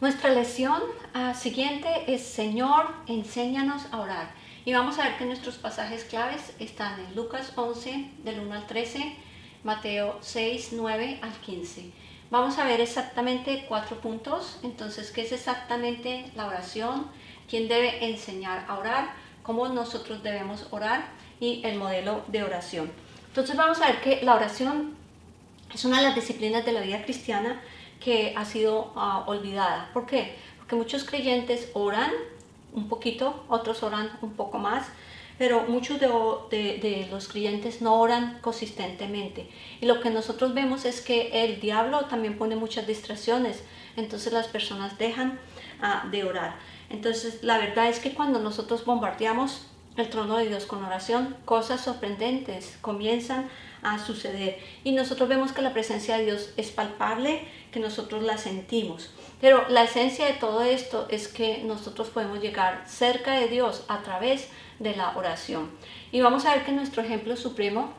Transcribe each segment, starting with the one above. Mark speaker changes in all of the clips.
Speaker 1: Nuestra lección siguiente es Señor, enséñanos a orar. Y vamos a ver que nuestros pasajes claves están en Lucas 11, del 1 al 13, Mateo 6, 9 al 15. Vamos a ver exactamente 4 puntos. Entonces, ¿qué es exactamente la oración? ¿Quién debe enseñar a orar? ¿Cómo nosotros debemos orar? Y el modelo de oración. Entonces, vamos a ver que la oración es una de las disciplinas de la vida cristiana que ha sido olvidada. ¿Por qué? Porque muchos creyentes oran un poquito, otros oran un poco más, pero muchos de los creyentes no oran consistentemente. Y lo que nosotros vemos es que el diablo también pone muchas distracciones, entonces las personas dejan de orar. Entonces la verdad es que cuando nosotros bombardeamos el trono de Dios con oración, cosas sorprendentes comienzan a suceder y nosotros vemos que la presencia de Dios es palpable, que nosotros la sentimos. Pero la esencia de todo esto es que nosotros podemos llegar cerca de Dios a través de la oración. Y vamos a ver que nuestro ejemplo supremo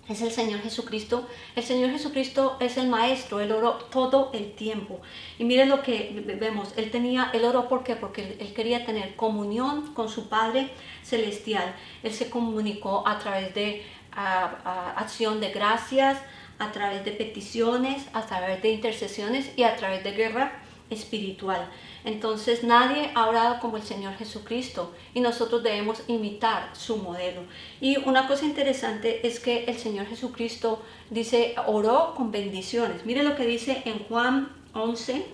Speaker 1: es el Señor Jesucristo. El Señor Jesucristo es el Maestro, Él oró todo el tiempo. Y miren lo que vemos, Él oró ¿por qué? Porque Él quería tener comunión con su Padre Celestial. Él se comunicó a través de acción de gracias, a través de peticiones, a través de intercesiones y a través de guerra espiritual. Entonces nadie ha orado como el Señor Jesucristo y nosotros debemos imitar su modelo. Y una cosa interesante es que el Señor Jesucristo dice, oró con bendiciones. Mire lo que dice en Juan 11,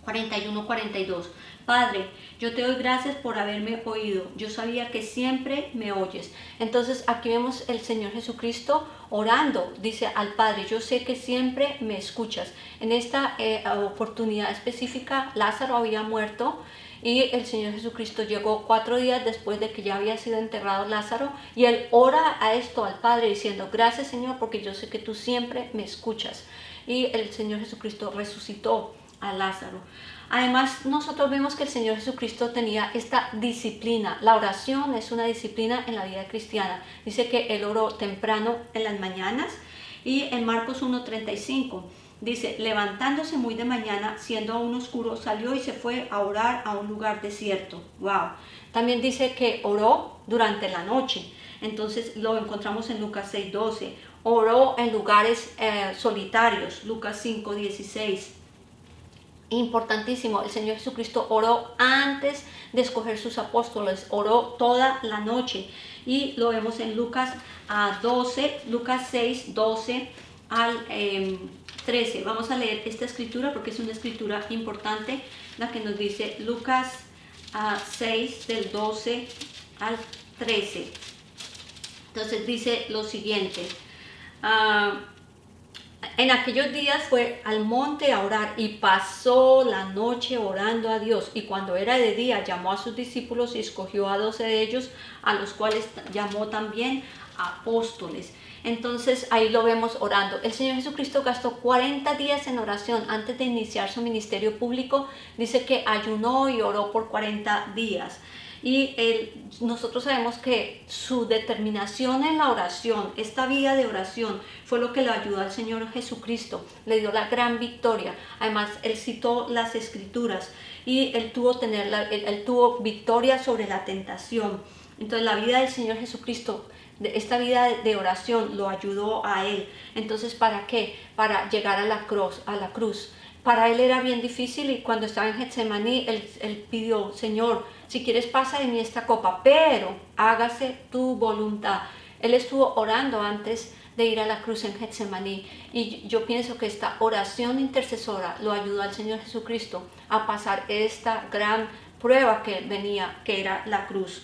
Speaker 1: 41-42. Padre, yo te doy gracias por haberme oído. Yo sabía que siempre me oyes. Entonces aquí vemos el Señor Jesucristo orando. Dice al Padre, yo sé que siempre me escuchas. En esta oportunidad específica, Lázaro había muerto y el Señor Jesucristo llegó 4 días después de que ya había sido enterrado Lázaro y Él ora a esto al Padre diciendo, gracias Señor porque yo sé que tú siempre me escuchas. Y el Señor Jesucristo resucitó a Lázaro. Además, nosotros vemos que el Señor Jesucristo tenía esta disciplina. La oración es una disciplina en la vida cristiana. Dice que Él oró temprano en las mañanas y en Marcos 1:35 dice, levantándose muy de mañana, siendo aún oscuro, salió y se fue a orar a un lugar desierto. Wow. También dice que oró durante la noche. Entonces lo encontramos en Lucas 6:12. Oró en lugares solitarios. Lucas 5:16. Importantísimo, el Señor Jesucristo oró antes de escoger sus apóstoles, oró toda la noche y lo vemos en Lucas 6, 12 al 13. Vamos a leer esta escritura porque es una escritura importante, la que nos dice Lucas 6 del 12 al 13. Entonces dice lo siguiente. En aquellos días fue al monte a orar y pasó la noche orando a Dios. Y cuando era de día llamó a sus discípulos y escogió a 12 de ellos, a los cuales llamó también apóstoles. Entonces ahí lo vemos orando. El Señor Jesucristo gastó 40 días en oración antes de iniciar su ministerio público. Dice que ayunó y oró por 40 días. Y nosotros sabemos que su determinación en la oración, esta vida de oración, fue lo que le ayudó al Señor Jesucristo, le dio la gran victoria. Además, Él citó las Escrituras y Él tuvo victoria sobre la tentación. Entonces, la vida del Señor Jesucristo, esta vida de oración, lo ayudó a Él. Entonces, ¿para qué? Para llegar a la cruz. Para Él era bien difícil y cuando estaba en Getsemaní, él pidió, Señor, si quieres pasa de mí esta copa, pero hágase tu voluntad. Él estuvo orando antes de ir a la cruz en Getsemaní y yo pienso que esta oración intercesora lo ayudó al Señor Jesucristo a pasar esta gran prueba que venía, que era la cruz.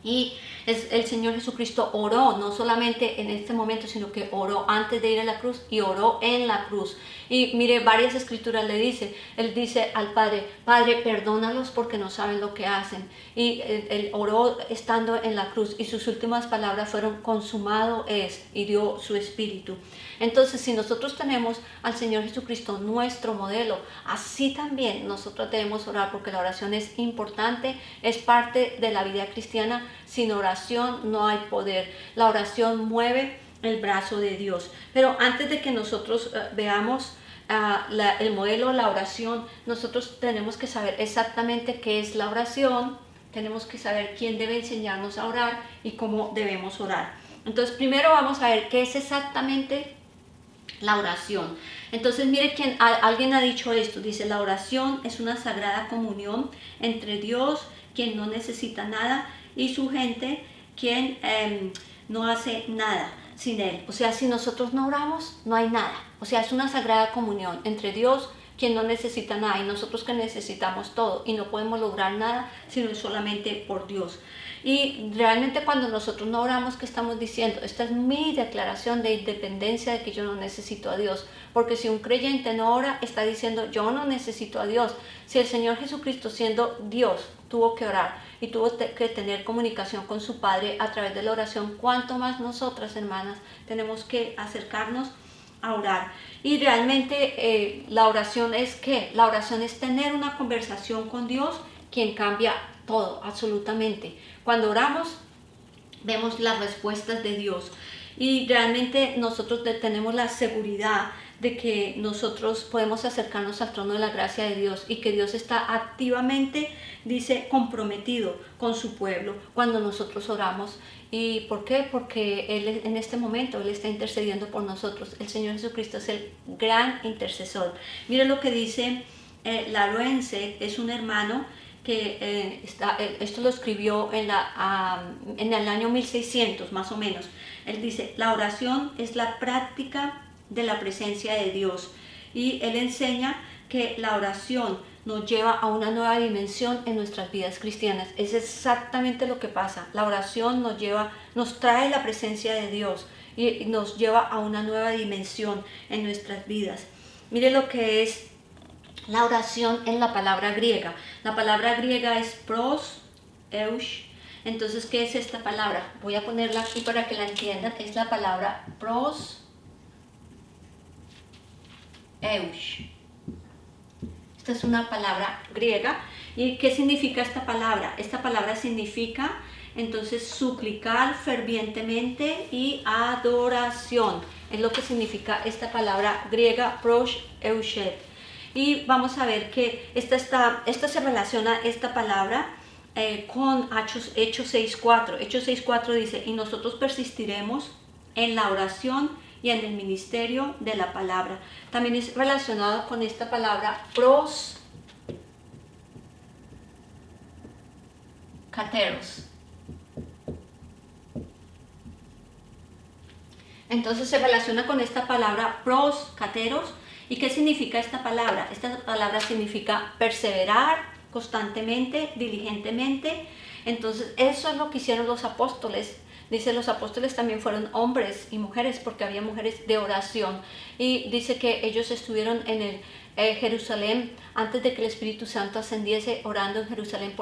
Speaker 1: Y el Señor Jesucristo oró, no solamente en este momento, sino que oró antes de ir a la cruz y oró en la cruz. Y mire, varias escrituras Él dice al Padre, Padre, perdónalos porque no saben lo que hacen. Y él oró estando en la cruz y sus últimas palabras fueron, consumado es, y dio su espíritu. Entonces, si nosotros tenemos al Señor Jesucristo, nuestro modelo, así también nosotros debemos orar porque la oración es importante, es parte de la vida cristiana. Sin oración no hay poder. La oración mueve el brazo de Dios. Pero antes de que nosotros veamos el modelo, la oración, nosotros tenemos que saber exactamente qué es la oración, tenemos que saber quién debe enseñarnos a orar y cómo debemos orar. Entonces, primero vamos a ver qué es exactamente la oración. Entonces, mire, alguien ha dicho esto, dice, la oración es una sagrada comunión entre Dios, quien no necesita nada, y su gente, quien no hace nada sin Él. O sea, si nosotros no oramos, no hay nada. O sea, es una sagrada comunión entre Dios, quien no necesita nada, y nosotros que necesitamos todo, y no podemos lograr nada, sino solamente por Dios. Y realmente cuando nosotros no oramos, ¿qué estamos diciendo? Esta es mi declaración de independencia, de que yo no necesito a Dios. Porque si un creyente no ora, está diciendo, yo no necesito a Dios. Si el Señor Jesucristo, siendo Dios, tuvo que orar y tuvo que tener comunicación con su Padre a través de la oración, ¿cuánto más nosotras, hermanas, tenemos que acercarnos a orar? Y realmente la oración es ¿qué? La oración es tener una conversación con Dios, quien cambia todo, absolutamente. Cuando oramos, vemos las respuestas de Dios y realmente nosotros tenemos la seguridad de que nosotros podemos acercarnos al trono de la gracia de Dios y que Dios está activamente, dice, comprometido con su pueblo cuando nosotros oramos. ¿Y por qué? Porque Él en este momento, Él está intercediendo por nosotros. El Señor Jesucristo es el gran intercesor. Mire lo que dice Lalo Ense, es un hermano que esto lo escribió en el año 1600 más o menos. Él dice, la oración es la práctica de la presencia de Dios, y él enseña que la oración nos lleva a una nueva dimensión en nuestras vidas cristianas. Es exactamente lo que pasa. La oración nos trae la presencia de Dios y nos lleva a una nueva dimensión en nuestras vidas. Mire lo que es la oración en la palabra griega. La palabra griega es pros, eush. Entonces, ¿qué es esta palabra? Voy a ponerla aquí para que la entiendan. Es la palabra pros, eush. Esta es una palabra griega. ¿Y qué significa esta palabra? Esta palabra significa, entonces, suplicar fervientemente y adoración. Es lo que significa esta palabra griega, pros, eushet. Y vamos a ver que esta se relaciona, esta palabra, con Hechos 6.4. Hechos 6.4 dice, y nosotros persistiremos en la oración y en el ministerio de la palabra. También es relacionado con esta palabra pros, cateros. Entonces se relaciona con esta palabra pros, cateros. ¿Y qué significa esta palabra? Esta palabra significa perseverar constantemente, diligentemente. Entonces, eso es lo que hicieron los apóstoles. Dice, los apóstoles también fueron hombres y mujeres, porque había mujeres de oración. Y dice que ellos estuvieron en el Jerusalén antes de que el Espíritu Santo ascendiese, orando en Jerusalén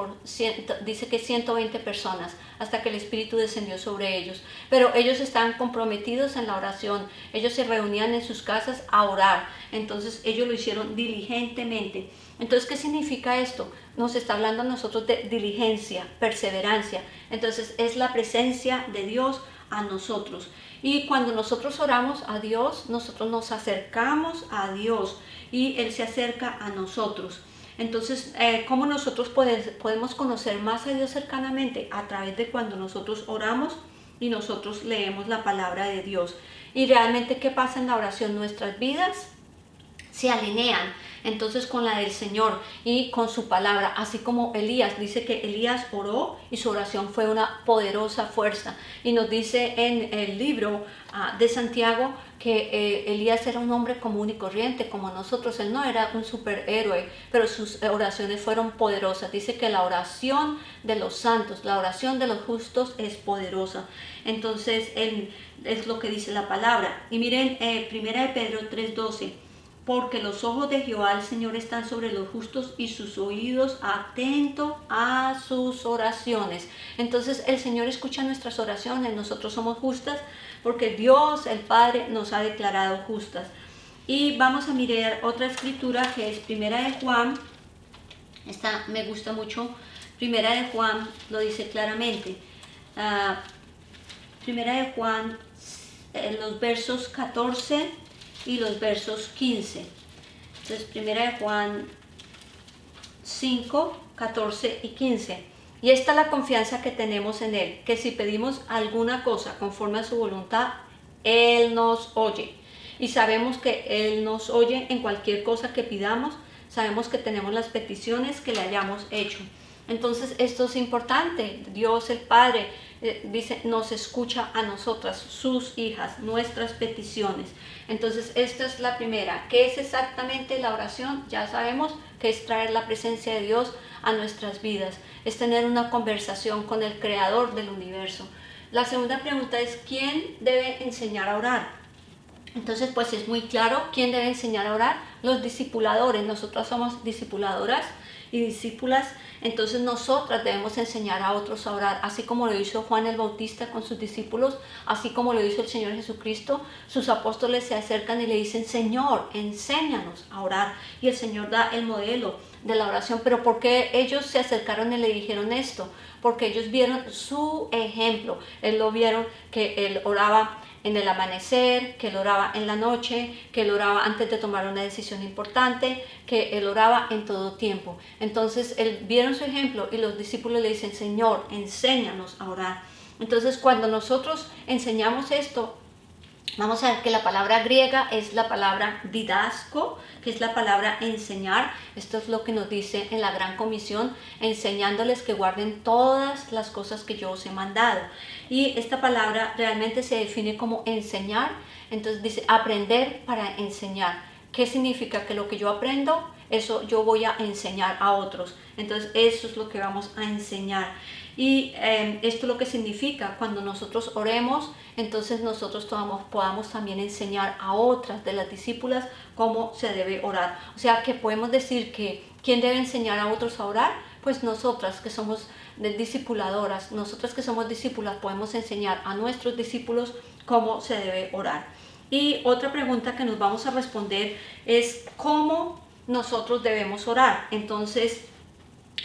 Speaker 1: dice que 120 personas, hasta que el Espíritu descendió sobre ellos. Pero ellos estaban comprometidos en la oración. Ellos se reunían en sus casas a orar. Entonces ellos lo hicieron diligentemente. Entonces, ¿qué significa esto? Nos está hablando a nosotros de diligencia, perseverancia. Entonces, es la presencia de Dios a nosotros. Y cuando nosotros oramos a Dios, nosotros nos acercamos a Dios y Él se acerca a nosotros. Entonces, ¿cómo nosotros podemos conocer más a Dios cercanamente? A través de cuando nosotros oramos y nosotros leemos la palabra de Dios. Y realmente, ¿qué pasa en la oración? Nuestras vidas se alinean entonces con la del Señor y con su palabra, así como Elías. Dice que Elías oró y su oración fue una poderosa fuerza, y nos dice en el libro de Santiago que Elías era un hombre común y corriente como nosotros. Él no era un superhéroe, pero sus oraciones fueron poderosas. Dice que la oración de los santos, la oración de los justos es poderosa. Entonces es lo que dice la palabra. Y miren, 1 Pedro 3:12, porque los ojos de Jehová el Señor están sobre los justos y sus oídos atentos a sus oraciones. Entonces el Señor escucha nuestras oraciones. Nosotros somos justas porque Dios el Padre nos ha declarado justas. Y vamos a mirar otra escritura que es Primera de Juan. Esta me gusta mucho. Primera de Juan lo dice claramente. Primera de Juan, los versos 14 y los versos 15. Entonces, 1 Juan 5, 14 y 15. Y esta es la confianza que tenemos en Él, que si pedimos alguna cosa conforme a su voluntad, Él nos oye. Y sabemos que Él nos oye en cualquier cosa que pidamos, sabemos que tenemos las peticiones que le hayamos hecho. Entonces esto es importante. Dios el Padre dice, nos escucha a nosotras, sus hijas, nuestras peticiones. Entonces esta es la primera. ¿Qué es exactamente la oración? Ya sabemos que es traer la presencia de Dios a nuestras vidas, es tener una conversación con el Creador del universo. La segunda pregunta es, ¿quién debe enseñar a orar? Entonces, pues es muy claro quién debe enseñar a orar. Los discipuladores. Nosotras somos discipuladoras y discípulas. Entonces nosotras debemos enseñar a otros a orar, así como lo hizo Juan el Bautista con sus discípulos, así como lo hizo el Señor Jesucristo. Sus apóstoles se acercan y le dicen, Señor, enséñanos a orar. Y el Señor da el modelo de la oración. Pero ¿por qué ellos se acercaron y le dijeron esto? Porque ellos vieron su ejemplo. Lo vieron que él oraba en el amanecer, que él oraba en la noche, que él oraba antes de tomar una decisión importante, que él oraba en todo tiempo. Entonces vieron su ejemplo y los discípulos le dicen, Señor, enséñanos a orar. Entonces cuando nosotros enseñamos esto, vamos a ver que la palabra griega es la palabra didasko, que es la palabra enseñar. Esto es lo que nos dice en la Gran Comisión, enseñándoles que guarden todas las cosas que yo os he mandado. Y esta palabra realmente se define como enseñar. Entonces dice aprender para enseñar. ¿Qué significa? Que lo que yo aprendo, eso yo voy a enseñar a otros. Entonces eso es lo que vamos a enseñar. Y esto es lo que significa cuando nosotros oremos, entonces nosotros podamos también enseñar a otras de las discípulas cómo se debe orar. O sea que podemos decir que ¿quién debe enseñar a otros a orar? Pues nosotras que somos discipuladoras, nosotras que somos discípulas podemos enseñar a nuestros discípulos cómo se debe orar. Y otra pregunta que nos vamos a responder es ¿cómo nosotros debemos orar? Entonces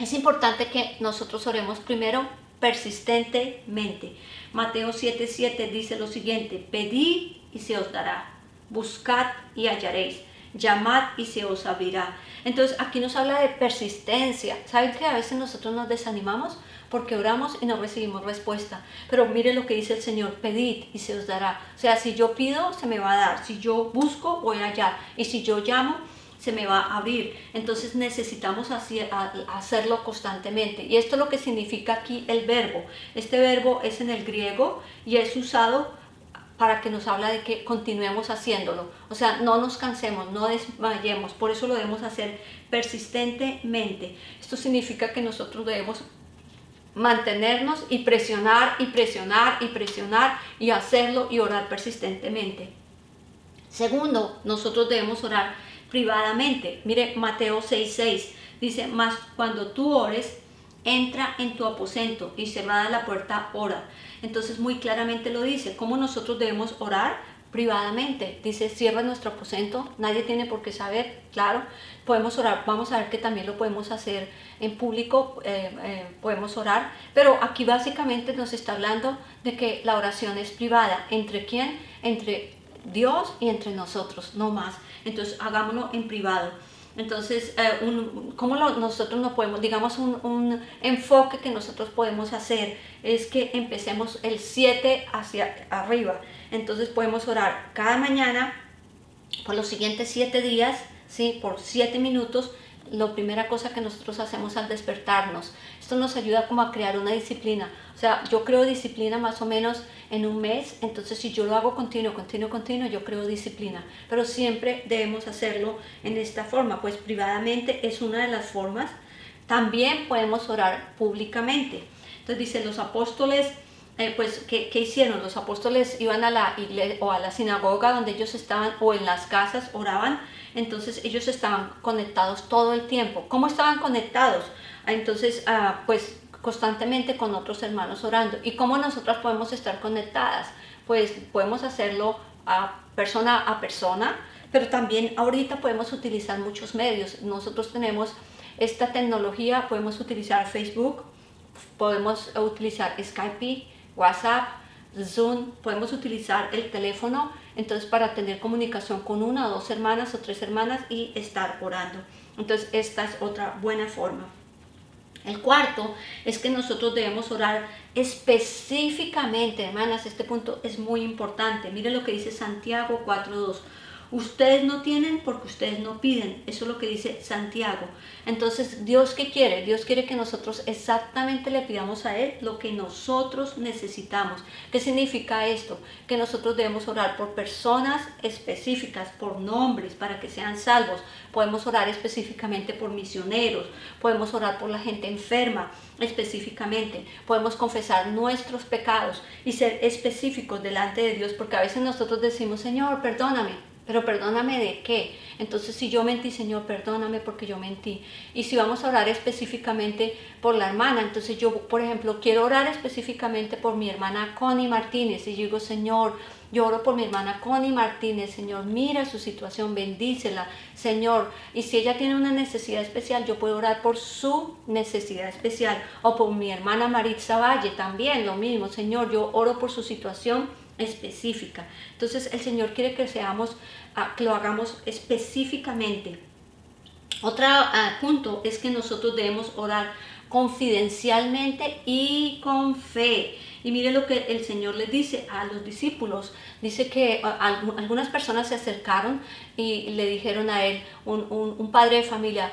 Speaker 1: es importante que nosotros oremos primero persistentemente. Mateo 7:7 dice lo siguiente, pedid y se os dará, buscad y hallaréis, llamad y se os abrirá. Entonces aquí nos habla de persistencia. ¿Saben que a veces nosotros nos desanimamos? Porque oramos y no recibimos respuesta. Pero mire lo que dice el Señor, pedid y se os dará. O sea, si yo pido, se me va a dar. Si yo busco, voy a hallar. Y si yo llamo, se me va a abrir. Entonces necesitamos hacerlo constantemente. Y esto es lo que significa aquí el verbo. Este verbo es en el griego y es usado para que nos habla de que continuemos haciéndolo. O sea, no nos cansemos, no desmayemos. Por eso lo debemos hacer persistentemente. Esto significa que nosotros debemos mantenernos y presionar y presionar y presionar y hacerlo y orar persistentemente. Segundo, nosotros debemos orar privadamente. Mire Mateo 6:6 dice, mas cuando tú ores, entra en tu aposento y cerrada la puerta ora. Entonces muy claramente lo dice, cómo nosotros debemos orar privadamente. Dice, cierra nuestro aposento, nadie tiene por qué saber, claro, podemos orar, vamos a ver que también lo podemos hacer en público, podemos orar, pero aquí básicamente nos está hablando de que la oración es privada. ¿Entre quién? Entre Dios y entre nosotros, no más. Entonces hagámoslo en privado. Entonces, ¿cómo nosotros no podemos, digamos, un enfoque que nosotros podemos hacer es que empecemos el 7 hacia arriba? Entonces podemos orar cada mañana por los siguientes 7 días, ¿sí? Por 7 minutos. La primera cosa que nosotros hacemos al despertarnos. Esto nos ayuda como a crear una disciplina. O sea, yo creo disciplina más o menos en un mes. Entonces, si yo lo hago continuo, yo creo disciplina. Pero siempre debemos hacerlo en esta forma. Pues privadamente es una de las formas. También podemos orar públicamente. Entonces dice, los apóstoles, pues, ¿qué hicieron? Los apóstoles iban a la iglesia o a la sinagoga donde ellos estaban o en las casas, oraban. Entonces ellos estaban conectados todo el tiempo. ¿Cómo estaban conectados? Entonces, pues constantemente con otros hermanos orando. ¿Y cómo nosotras podemos estar conectadas? Pues podemos hacerlo persona a persona, pero también ahorita podemos utilizar muchos medios. Nosotros tenemos esta tecnología, podemos utilizar Facebook, podemos utilizar Skype, WhatsApp, Zoom, podemos utilizar el teléfono, entonces para tener comunicación con una o dos hermanas o tres hermanas y estar orando. Entonces esta es otra buena forma. El cuarto es que nosotros debemos orar específicamente, hermanas, este punto es muy importante. Mire lo que dice Santiago 4:2. Ustedes no tienen porque ustedes no piden. Eso es lo que dice Santiago. Entonces, ¿Dios qué quiere? Dios quiere que nosotros exactamente le pidamos a Él lo que nosotros necesitamos. ¿Qué significa esto? Que nosotros debemos orar por personas específicas, por nombres, para que sean salvos. Podemos orar específicamente por misioneros. Podemos orar por la gente enferma específicamente. Podemos confesar nuestros pecados y ser específicos delante de Dios, porque a veces nosotros decimos, Señor, perdóname. Pero perdóname de qué. Entonces si yo mentí, Señor, perdóname porque yo mentí. Y si vamos a orar específicamente por la hermana, entonces yo, por ejemplo, quiero orar específicamente por mi hermana Connie Martínez. Y yo digo, Señor, yo oro por mi hermana Connie Martínez. Señor, mira su situación, bendícela, Señor. Y si ella tiene una necesidad especial, yo puedo orar por su necesidad especial. O por mi hermana Maritza Valle, también lo mismo. Señor, yo oro por su situación específica. Entonces el Señor quiere que que lo hagamos específicamente. Otro punto es que nosotros debemos orar confidencialmente y con fe. Y mire lo que el Señor les dice a los discípulos. Dice que algunas personas se acercaron y le dijeron a él, un padre de familia,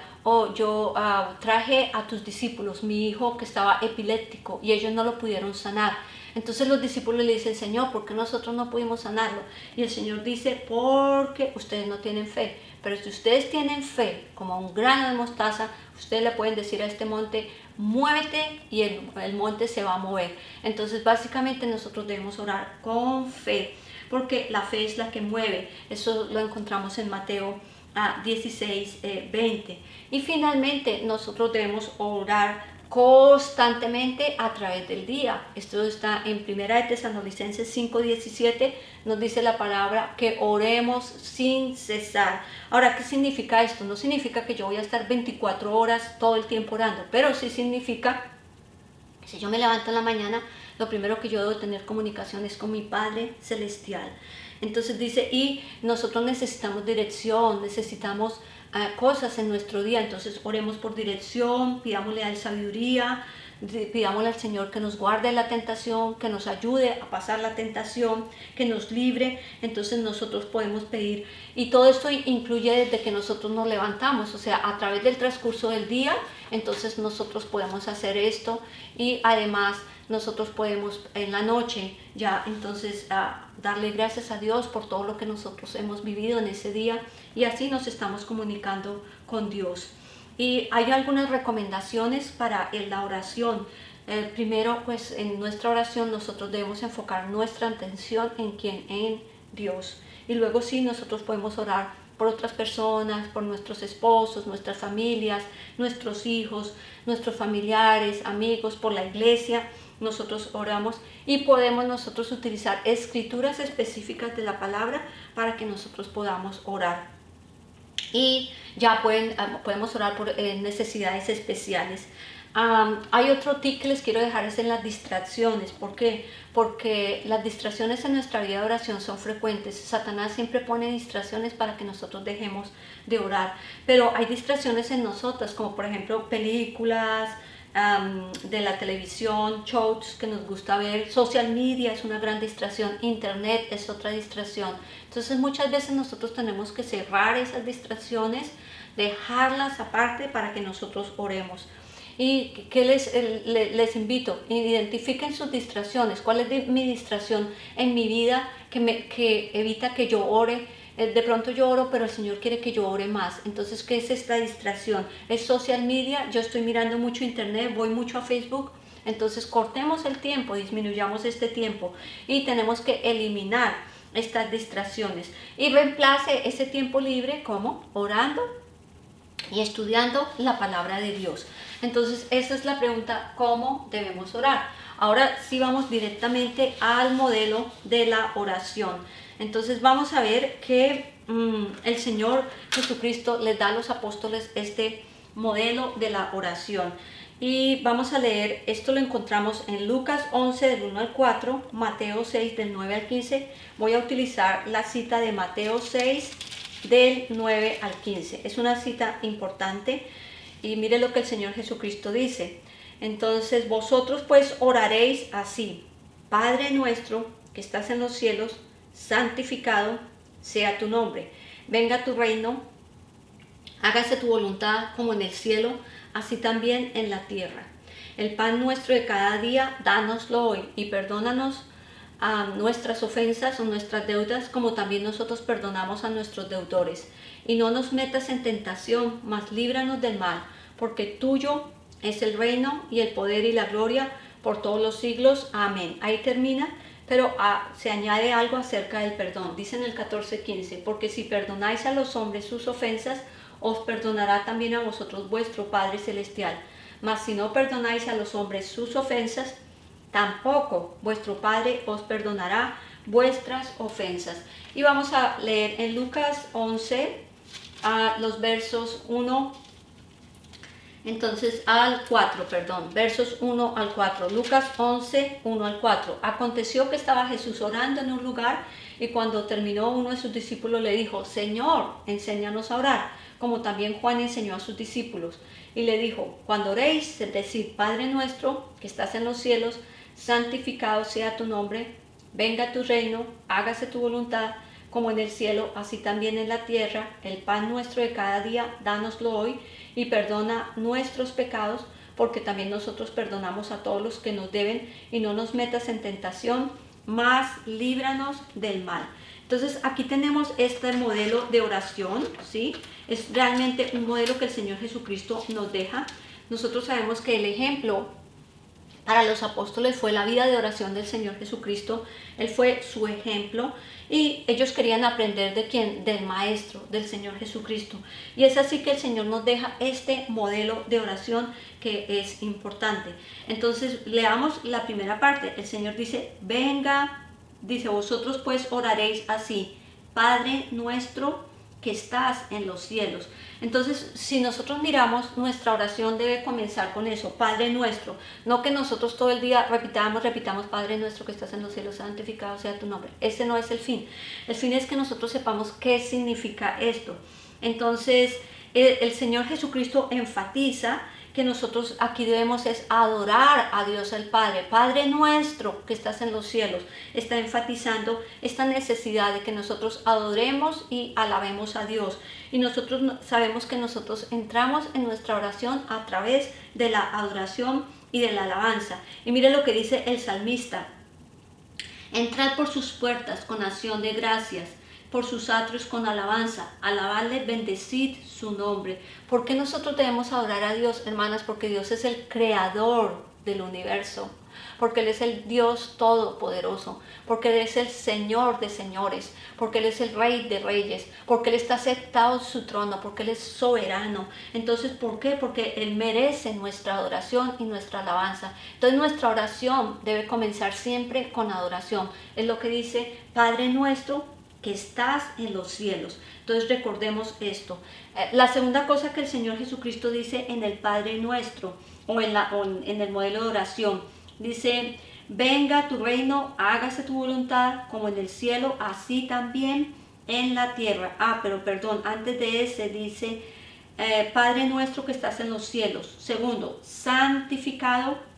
Speaker 1: yo traje a tus discípulos mi hijo que estaba epiléptico y ellos no lo pudieron sanar. Entonces los discípulos le dicen, Señor, ¿por qué nosotros no pudimos sanarlo? Y el Señor dice, porque ustedes no tienen fe. Pero si ustedes tienen fe, como un grano de mostaza, ustedes le pueden decir a este monte, muévete, y el monte se va a mover. Entonces básicamente nosotros debemos orar con fe, porque la fe es la que mueve. Eso lo encontramos en Mateo 16:20. Y finalmente nosotros debemos orar constantemente a través del día. Esto está en 1 de Tesalonicenses 5:17, nos dice la palabra que oremos sin cesar. Ahora, ¿qué significa esto? No significa que yo voy a estar 24 horas todo el tiempo orando, pero sí significa que si yo me levanto en la mañana, lo primero que yo debo tener comunicación es con mi Padre Celestial. Entonces dice, y nosotros necesitamos dirección, necesitamos cosas en nuestro día, entonces oremos por dirección, pidámosle a él sabiduría, pidámosle al Señor que nos guarde la tentación, que nos ayude a pasar la tentación, que nos libre. Entonces nosotros podemos pedir, y todo esto incluye desde que nosotros nos levantamos, o sea, a través del transcurso del día, entonces nosotros podemos hacer esto, y además nosotros podemos en la noche ya entonces darle gracias a Dios por todo lo que nosotros hemos vivido en ese día, y así nos estamos comunicando con Dios. Y hay algunas recomendaciones para la oración. Primero, pues en nuestra oración nosotros debemos enfocar nuestra atención en Dios. Y luego sí, nosotros podemos orar por otras personas, por nuestros esposos, nuestras familias, nuestros hijos, nuestros familiares, amigos, por la iglesia. Nosotros oramos y podemos nosotros utilizar escrituras específicas de la palabra para que nosotros podamos orar. Y ya podemos orar por necesidades especiales. Hay otro tip que les quiero dejar, es en las distracciones. ¿Por qué? Porque las distracciones en nuestra vida de oración son frecuentes. Satanás siempre pone distracciones para que nosotros dejemos de orar. Pero hay distracciones en nosotras, como por ejemplo películas, de la televisión, shows que nos gusta ver, social media es una gran distracción, internet es otra distracción. Entonces muchas veces nosotros tenemos que cerrar esas distracciones, dejarlas aparte para que nosotros oremos. ¿Y qué les invito? Identifiquen sus distracciones. ¿Cuál es mi distracción en mi vida que evita que yo ore? De pronto yo oro, pero el Señor quiere que yo ore más. Entonces, ¿qué es esta distracción? Es social media. Yo estoy mirando mucho internet, voy mucho a Facebook. Entonces, cortemos el tiempo, disminuyamos este tiempo y tenemos que eliminar estas distracciones. Y reemplace ese tiempo libre, ¿cómo? Orando y estudiando la palabra de Dios. Entonces, esa es la pregunta, ¿cómo debemos orar? Ahora sí vamos directamente al modelo de la oración. Entonces vamos a ver que el Señor Jesucristo les da a los apóstoles este modelo de la oración. Y vamos a leer, esto lo encontramos en Lucas 11 del 1 al 4, Mateo 6 del 9 al 15. Voy a utilizar la cita de Mateo 6 del 9 al 15. Es una cita importante y mire lo que el Señor Jesucristo dice. Entonces vosotros pues oraréis así: Padre nuestro que estás en los cielos, santificado sea tu nombre. Venga tu reino, hágase tu voluntad como en el cielo, así también en la tierra. El pan nuestro de cada día, dánoslo hoy, y perdónanos nuestras ofensas o nuestras deudas, como también nosotros perdonamos a nuestros deudores. Y no nos metas en tentación, mas líbranos del mal, porque tuyo es el reino y el poder y la gloria por todos los siglos. Amén. Ahí termina, pero se añade algo acerca del perdón. Dice en el 14:15, porque si perdonáis a los hombres sus ofensas, os perdonará también a vosotros vuestro Padre Celestial. Mas si no perdonáis a los hombres sus ofensas, tampoco vuestro Padre os perdonará vuestras ofensas. Y vamos a leer en Lucas 11, los versos 1, entonces al 4, versos 1 al 4. Lucas 11, 1 al 4. Aconteció que estaba Jesús orando en un lugar, y cuando terminó, uno de sus discípulos le dijo: Señor, enséñanos a orar, como también Juan enseñó a sus discípulos. Y le dijo: cuando oréis, decid: Padre nuestro que estás en los cielos, santificado sea tu nombre, venga tu reino, hágase tu voluntad, como en el cielo, así también en la tierra. El pan nuestro de cada día, dánoslo hoy, y perdona nuestros pecados, porque también nosotros perdonamos a todos los que nos deben, y no nos metas en tentación, mas líbranos del mal. Entonces aquí tenemos este modelo de oración, ¿sí? Es realmente un modelo que el Señor Jesucristo nos deja. Nosotros sabemos que el ejemplo para los apóstoles fue la vida de oración del Señor Jesucristo. Él fue su ejemplo y ellos querían aprender de quién, del Maestro, del Señor Jesucristo. Y es así que el Señor nos deja este modelo de oración que es importante. Entonces leamos la primera parte. El Señor dice: venga, dice, vosotros pues oraréis así: Padre nuestro que estás en los cielos. Entonces, si nosotros miramos, nuestra oración debe comenzar con eso: Padre nuestro. No que nosotros todo el día repitamos: Padre nuestro que estás en los cielos, santificado sea tu nombre. Ese no es el fin. El fin es que nosotros sepamos qué significa esto. Entonces, el Señor Jesucristo enfatiza que nosotros aquí debemos es adorar a Dios el Padre. Padre nuestro que estás en los cielos. Está enfatizando esta necesidad de que nosotros adoremos y alabemos a Dios. Y nosotros sabemos que nosotros entramos en nuestra oración a través de la adoración y de la alabanza. Y mire lo que dice el salmista: entrad por sus puertas con acción de gracias, por sus atrios con alabanza, alabadle, bendecid su nombre. ¿Por qué nosotros debemos adorar a Dios, hermanas? Porque Dios es el creador del universo, porque Él es el Dios todopoderoso, porque Él es el Señor de señores, porque Él es el Rey de reyes, porque Él está sentado en su trono, porque Él es soberano. Entonces, ¿por qué? Porque Él merece nuestra adoración y nuestra alabanza. Entonces, nuestra oración debe comenzar siempre con adoración. Es lo que dice: Padre nuestro que estás en los cielos. Entonces recordemos esto. La segunda cosa que el Señor Jesucristo dice en el Padre nuestro o en el modelo de oración, dice: venga tu reino, hágase tu voluntad como en el cielo, así también en la tierra. Pero perdón, antes de ese dice: Padre nuestro que estás en los cielos. Segundo, santificado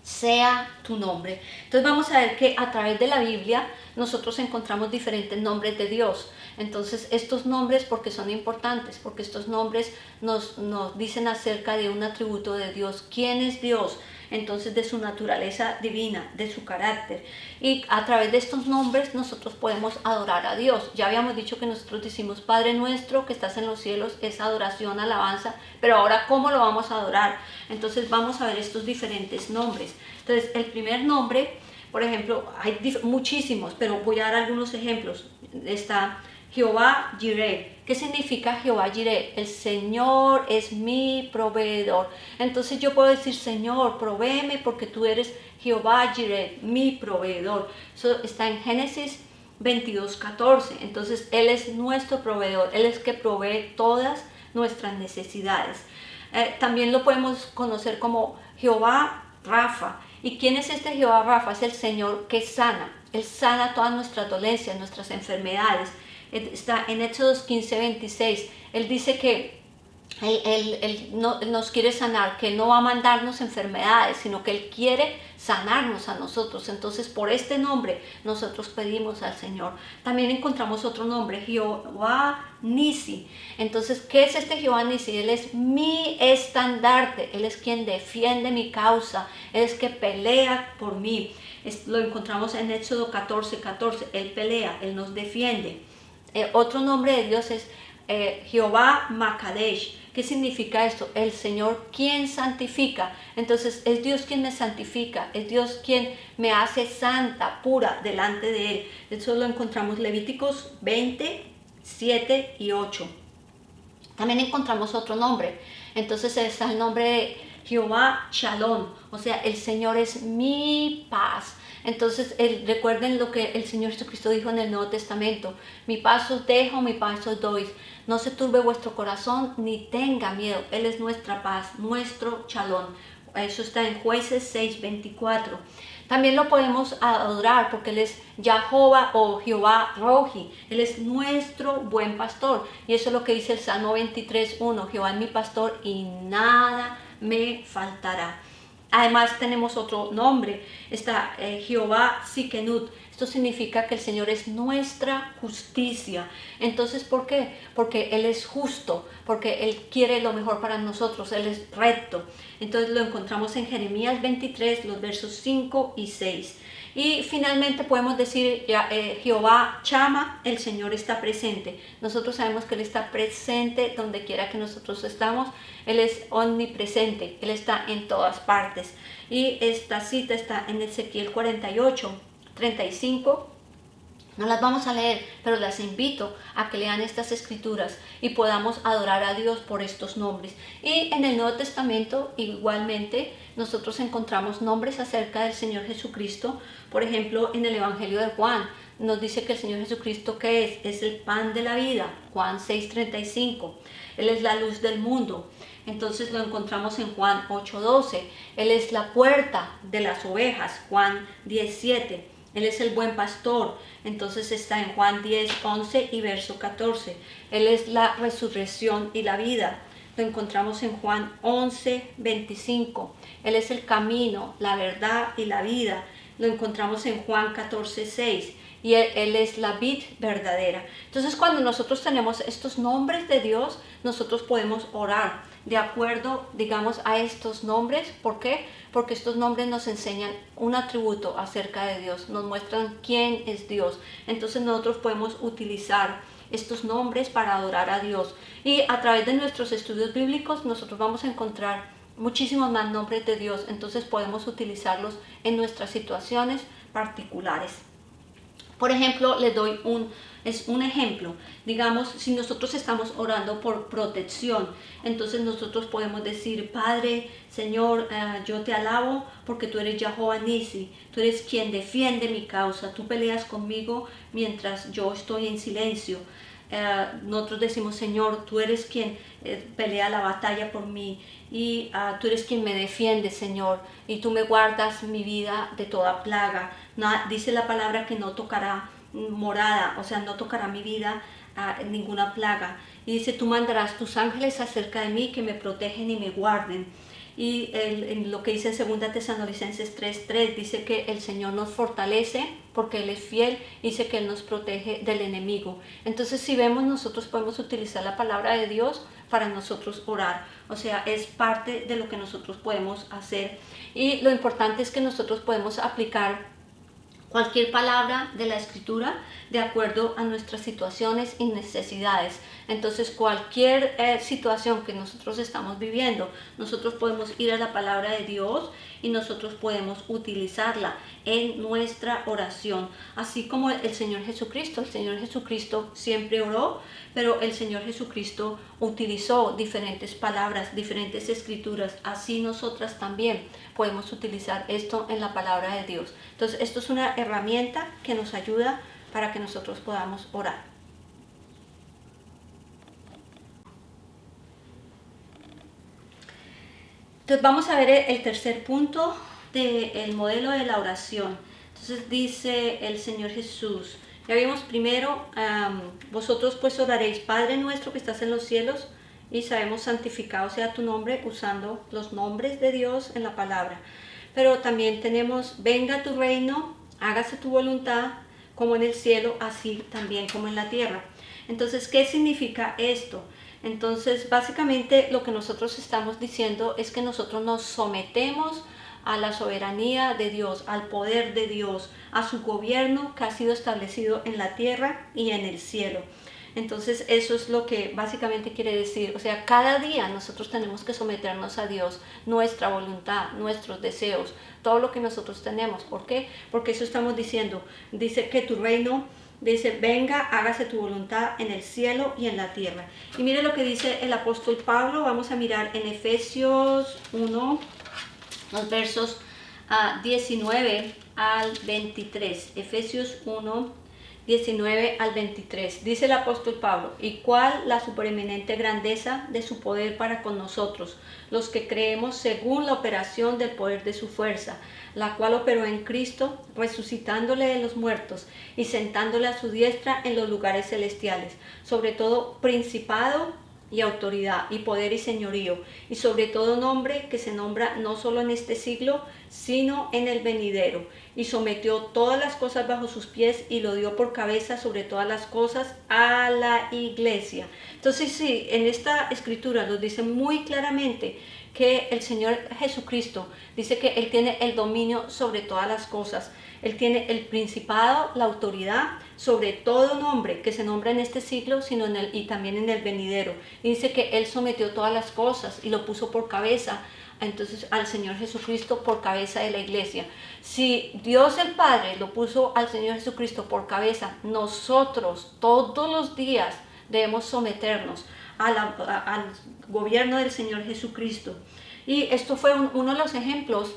Speaker 1: sea tu nombre. Entonces vamos a ver que a través de la Biblia nosotros encontramos diferentes nombres de Dios. Entonces estos nombres, porque son importantes, porque estos nombres nos dicen acerca de un atributo de Dios. ¿Quién es Dios? Entonces de su naturaleza divina, de su carácter. Y a través de estos nombres nosotros podemos adorar a Dios. Ya habíamos dicho que nosotros decimos: Padre nuestro que estás en los cielos, es adoración, alabanza. Pero ahora, ¿cómo lo vamos a adorar? Entonces vamos a ver estos diferentes nombres. Entonces el primer nombre, por ejemplo, hay muchísimos, pero voy a dar algunos ejemplos. Está Jehová Jireh. ¿Qué significa Jehová Jireh? El Señor es mi proveedor. Entonces yo puedo decir: Señor, provéeme porque tú eres Jehová Jireh, mi proveedor. Eso está en Génesis 22:14. Entonces Él es nuestro proveedor. Él es que provee todas nuestras necesidades. También lo podemos conocer como Jehová Rafa. ¿Y quién es este Jehová Rafa? Es el Señor que sana. Él sana todas nuestras dolencias, nuestras enfermedades. Está en Éxodos 15:26. Él dice que Él nos quiere sanar, que Él no va a mandarnos enfermedades, sino que Él quiere sanarnos a nosotros. Entonces, por este nombre nosotros pedimos al Señor. También encontramos otro nombre, Jehová Nisi. Entonces, ¿qué es este Jehová Nisi? Él es mi estandarte, Él es quien defiende mi causa, Él es que pelea por mí. Lo encontramos en Éxodo 14:14. Él pelea, Él nos defiende. Otro nombre de Dios es Jehová Makadesh. ¿Qué significa esto? El Señor quien santifica. Entonces es Dios quien me santifica, es Dios quien me hace santa, pura delante de Él. Eso lo encontramos en Levíticos 20:7-8. También encontramos otro nombre. Entonces está el nombre de Jehová Shalom, o sea, el Señor es mi paz. Entonces recuerden lo que el Señor Jesucristo dijo en el Nuevo Testamento: mi paz os dejo, mi paz os doy. No se turbe vuestro corazón ni tenga miedo. Él es nuestra paz, nuestro Shalom. Eso está en Jueces 6:24. También lo podemos adorar porque Él es Jehová o Jehová Rohi. Él es nuestro buen pastor. Y eso es lo que dice el Salmo 23:1. Jehová es mi pastor y nada me faltará. Además tenemos otro nombre, está Jehová Sikenut. Esto significa que el Señor es nuestra justicia. Entonces, ¿por qué? Porque Él es justo, porque Él quiere lo mejor para nosotros, Él es recto. Entonces lo encontramos en Jeremías 23, los versos 5 y 6. Y finalmente podemos decir Jehová Chama, el Señor está presente. Nosotros sabemos que Él está presente donde quiera que nosotros estamos. Él es omnipresente, Él está en todas partes. Y esta cita está en Ezequiel 48:35. No las vamos a leer, pero las invito a que lean estas escrituras y podamos adorar a Dios por estos nombres. Y en el Nuevo Testamento igualmente nosotros encontramos nombres acerca del Señor Jesucristo. Por ejemplo, en el Evangelio de Juan nos dice que el Señor Jesucristo, ¿qué es? Es el pan de la vida, Juan 6:35. Él es la luz del mundo. Entonces lo encontramos en Juan 8:12. Él es la puerta de las ovejas, Juan 10:7. Él es el buen pastor. Entonces está en Juan 10:11 y verso 14. Él es la resurrección y la vida. Lo encontramos en Juan 11:25. Él es el camino, la verdad y la vida. Lo encontramos en Juan 14:6. Y él es la vid verdadera. Entonces, cuando nosotros tenemos estos nombres de Dios, nosotros podemos orar de acuerdo, digamos, a estos nombres. ¿Por qué? Porque estos nombres nos enseñan un atributo acerca de Dios, nos muestran quién es Dios. Entonces nosotros podemos utilizar estos nombres para adorar a Dios. Y a través de nuestros estudios bíblicos nosotros vamos a encontrar muchísimos más nombres de Dios. Entonces podemos utilizarlos en nuestras situaciones particulares. Por ejemplo, les doy un ejemplo. Digamos, si nosotros estamos orando por protección, entonces nosotros podemos decir: Padre, Señor, yo te alabo porque tú eres Jehová Nisi, tú eres quien defiende mi causa, tú peleas conmigo mientras yo estoy en silencio. Nosotros decimos: Señor, tú eres quien pelea la batalla por mí y tú eres quien me defiende, Señor, y tú me guardas mi vida de toda plaga. Dice la palabra que no tocará morada, o sea, no tocará mi vida ninguna plaga. Y dice: tú mandarás tus ángeles acerca de mí que me protegen y me guarden. Y en lo que dice en 2 Tesalonicenses 3:3 dice que el Señor nos fortalece porque Él es fiel, dice que Él nos protege del enemigo. Entonces, si vemos, nosotros podemos utilizar la palabra de Dios para nosotros orar. O sea, es parte de lo que nosotros podemos hacer. Y lo importante es que nosotros podemos aplicar cualquier palabra de la Escritura de acuerdo a nuestras situaciones y necesidades. Entonces, cualquier situación que nosotros estamos viviendo, nosotros podemos ir a la palabra de Dios y nosotros podemos utilizarla en nuestra oración. Así como el Señor Jesucristo. El Señor Jesucristo siempre oró, pero el Señor Jesucristo utilizó diferentes palabras, diferentes escrituras. Así nosotras también podemos utilizar esto en la palabra de Dios. Entonces, esto es una herramienta que nos ayuda para que nosotros podamos orar. Entonces vamos a ver el tercer punto del modelo de la oración. Entonces dice el Señor Jesús, ya vimos primero, vosotros pues oraréis, Padre nuestro que estás en los cielos, y sabemos santificado sea tu nombre usando los nombres de Dios en la palabra. Pero también tenemos, venga tu reino, hágase tu voluntad, como en el cielo, así también como en la tierra. Entonces, ¿qué significa esto? Entonces, básicamente lo que nosotros estamos diciendo es que nosotros nos sometemos a la soberanía de Dios, al poder de Dios, a su gobierno que ha sido establecido en la tierra y en el cielo. Entonces eso es lo que básicamente quiere decir, o sea, cada día nosotros tenemos que someternos a Dios, nuestra voluntad, nuestros deseos, todo lo que nosotros tenemos. ¿Por qué? Porque eso estamos diciendo, dice que tu reino, dice, venga, hágase tu voluntad en el cielo y en la tierra. Y mire lo que dice el apóstol Pablo, vamos a mirar en Efesios 1, los versos 19 al 23, Efesios 1, 19 al 23. Dice el apóstol Pablo, y cuál la supereminente grandeza de su poder para con nosotros, los que creemos según la operación del poder de su fuerza, la cual operó en Cristo, resucitándole de los muertos y sentándole a su diestra en los lugares celestiales, sobre todo principado y autoridad y poder y señorío, y sobre todo nombre que se nombra no solo en este siglo, sino en el venidero, y sometió todas las cosas bajo sus pies y lo dio por cabeza sobre todas las cosas a la iglesia. Entonces sí, en esta escritura nos dice muy claramente que el Señor Jesucristo dice que Él tiene el dominio sobre todas las cosas. Él tiene el principado, la autoridad sobre todo nombre que se nombra en este siglo, sino y también en el venidero. Y dice que Él sometió todas las cosas y lo puso por cabeza, entonces al Señor Jesucristo por cabeza de la iglesia. Si Dios el Padre lo puso al Señor Jesucristo por cabeza, nosotros todos los días debemos someternos al gobierno del Señor Jesucristo. Y esto fue uno de los ejemplos.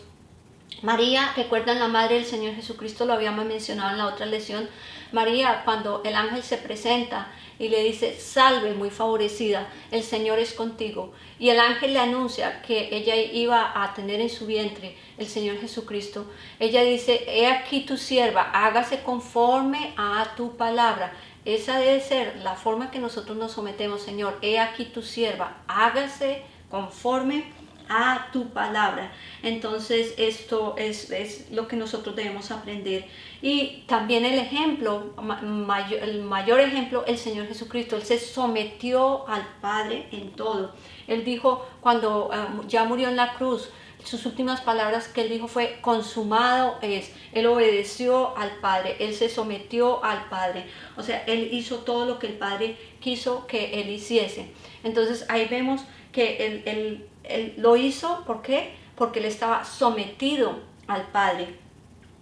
Speaker 1: María, recuerdan, la madre del Señor Jesucristo, lo habíamos mencionado en la otra lección. María, cuando el ángel se presenta y le dice, salve, muy favorecida, el Señor es contigo. Y el ángel le anuncia que ella iba a tener en su vientre el Señor Jesucristo. Ella dice, he aquí tu sierva, hágase conforme a tu palabra. Esa debe ser la forma que nosotros nos sometemos, Señor. He aquí tu sierva, hágase conforme a tu palabra. Entonces esto es lo que nosotros debemos aprender. Y también el ejemplo, el mayor ejemplo, el Señor Jesucristo. Él se sometió al Padre en todo. Él dijo, cuando ya murió en la cruz, sus últimas palabras que él dijo fue, consumado es. Él obedeció al Padre, él se sometió al Padre. O sea, él hizo todo lo que el Padre quiso que él hiciese. Entonces ahí vemos que él lo hizo, ¿por qué? Porque él estaba sometido al Padre.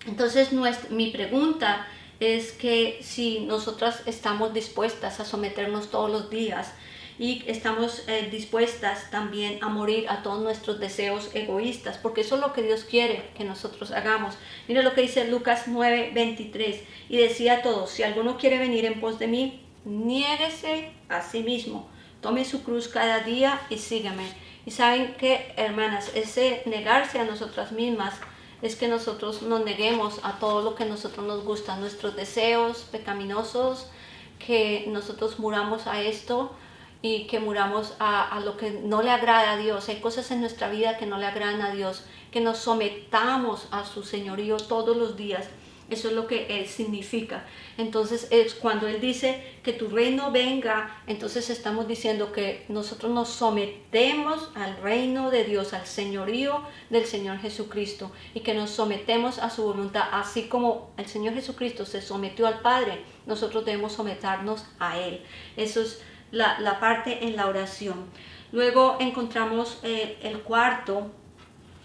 Speaker 1: Entonces mi pregunta es que si nosotras estamos dispuestas a someternos todos los días y estamos dispuestas también a morir a todos nuestros deseos egoístas, porque eso es lo que Dios quiere que nosotros hagamos. Mira lo que dice Lucas 9:23, y decía a todos, si alguno quiere venir en pos de mí, niéguese a sí mismo, tome su cruz cada día y sígame. Y saben que, hermanas, ese negarse a nosotras mismas es que nosotros nos neguemos a todo lo que a nosotros nos gusta, nuestros deseos pecaminosos, que nosotros muramos a esto y que muramos a lo que no le agrada a Dios. Hay cosas en nuestra vida que no le agradan a Dios, que nos sometamos a su señorío todos los días. Eso es lo que Él significa. Entonces, es cuando Él dice que tu reino venga, entonces estamos diciendo que nosotros nos sometemos al reino de Dios, al señorío del Señor Jesucristo, y que nos sometemos a su voluntad. Así como el Señor Jesucristo se sometió al Padre, nosotros debemos someternos a Él. Eso es la parte en la oración. Luego encontramos el cuarto.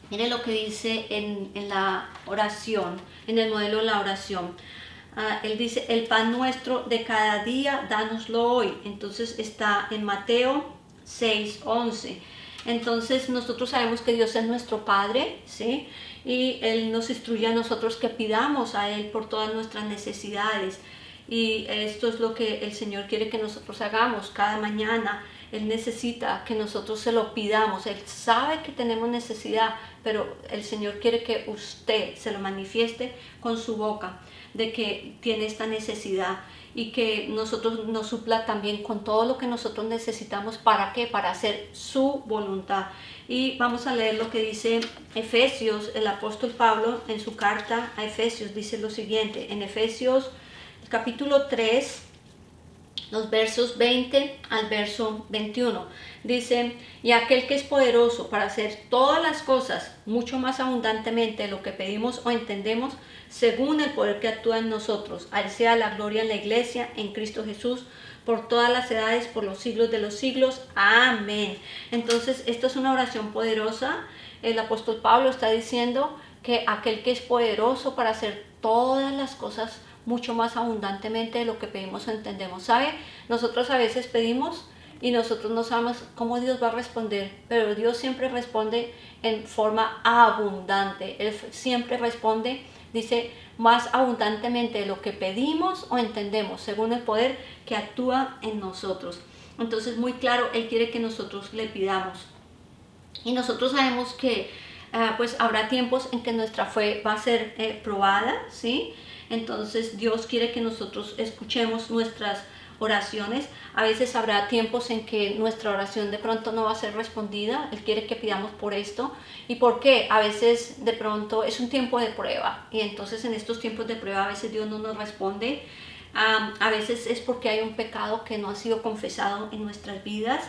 Speaker 1: Mire lo que dice en la oración, en el modelo de la oración. Él dice, el pan nuestro de cada día, dánoslo hoy. Entonces está en Mateo 6:11. Entonces nosotros sabemos que Dios es nuestro Padre, ¿sí? Y Él nos instruye a nosotros que pidamos a Él por todas nuestras necesidades. Y esto es lo que el Señor quiere que nosotros hagamos cada mañana. Él necesita que nosotros se lo pidamos. Él sabe que tenemos necesidad, pero el Señor quiere que usted se lo manifieste con su boca, de que tiene esta necesidad y que nosotros nos supla también con todo lo que nosotros necesitamos. ¿Para qué? Para hacer su voluntad. Y vamos a leer lo que dice Efesios, el apóstol Pablo en su carta a Efesios dice lo siguiente, en Efesios capítulo 3, los versos 20 al verso 21. Dice, y aquel que es poderoso para hacer todas las cosas mucho más abundantemente de lo que pedimos o entendemos, según el poder que actúa en nosotros. A él sea la gloria en la iglesia, en Cristo Jesús, por todas las edades, por los siglos de los siglos. Amén. Entonces, esto es una oración poderosa. El apóstol Pablo está diciendo que aquel que es poderoso para hacer todas las cosas mucho más abundantemente de lo que pedimos o entendemos. ¿Sabe? Nosotros a veces pedimos y nosotros no sabemos cómo Dios va a responder, pero Dios siempre responde en forma abundante. Él siempre responde, dice, más abundantemente de lo que pedimos o entendemos, según el poder que actúa en nosotros. Entonces, muy claro, Él quiere que nosotros le pidamos. Y nosotros sabemos que pues habrá tiempos en que nuestra fe va a ser probada, ¿sí? Entonces Dios quiere que nosotros escuchemos nuestras oraciones. A veces habrá tiempos en que nuestra oración de pronto no va a ser respondida. Él quiere que pidamos por esto. ¿Y por qué? A veces de pronto es un tiempo de prueba y entonces en estos tiempos de prueba a veces Dios no nos responde. A veces es porque hay un pecado que no ha sido confesado en nuestras vidas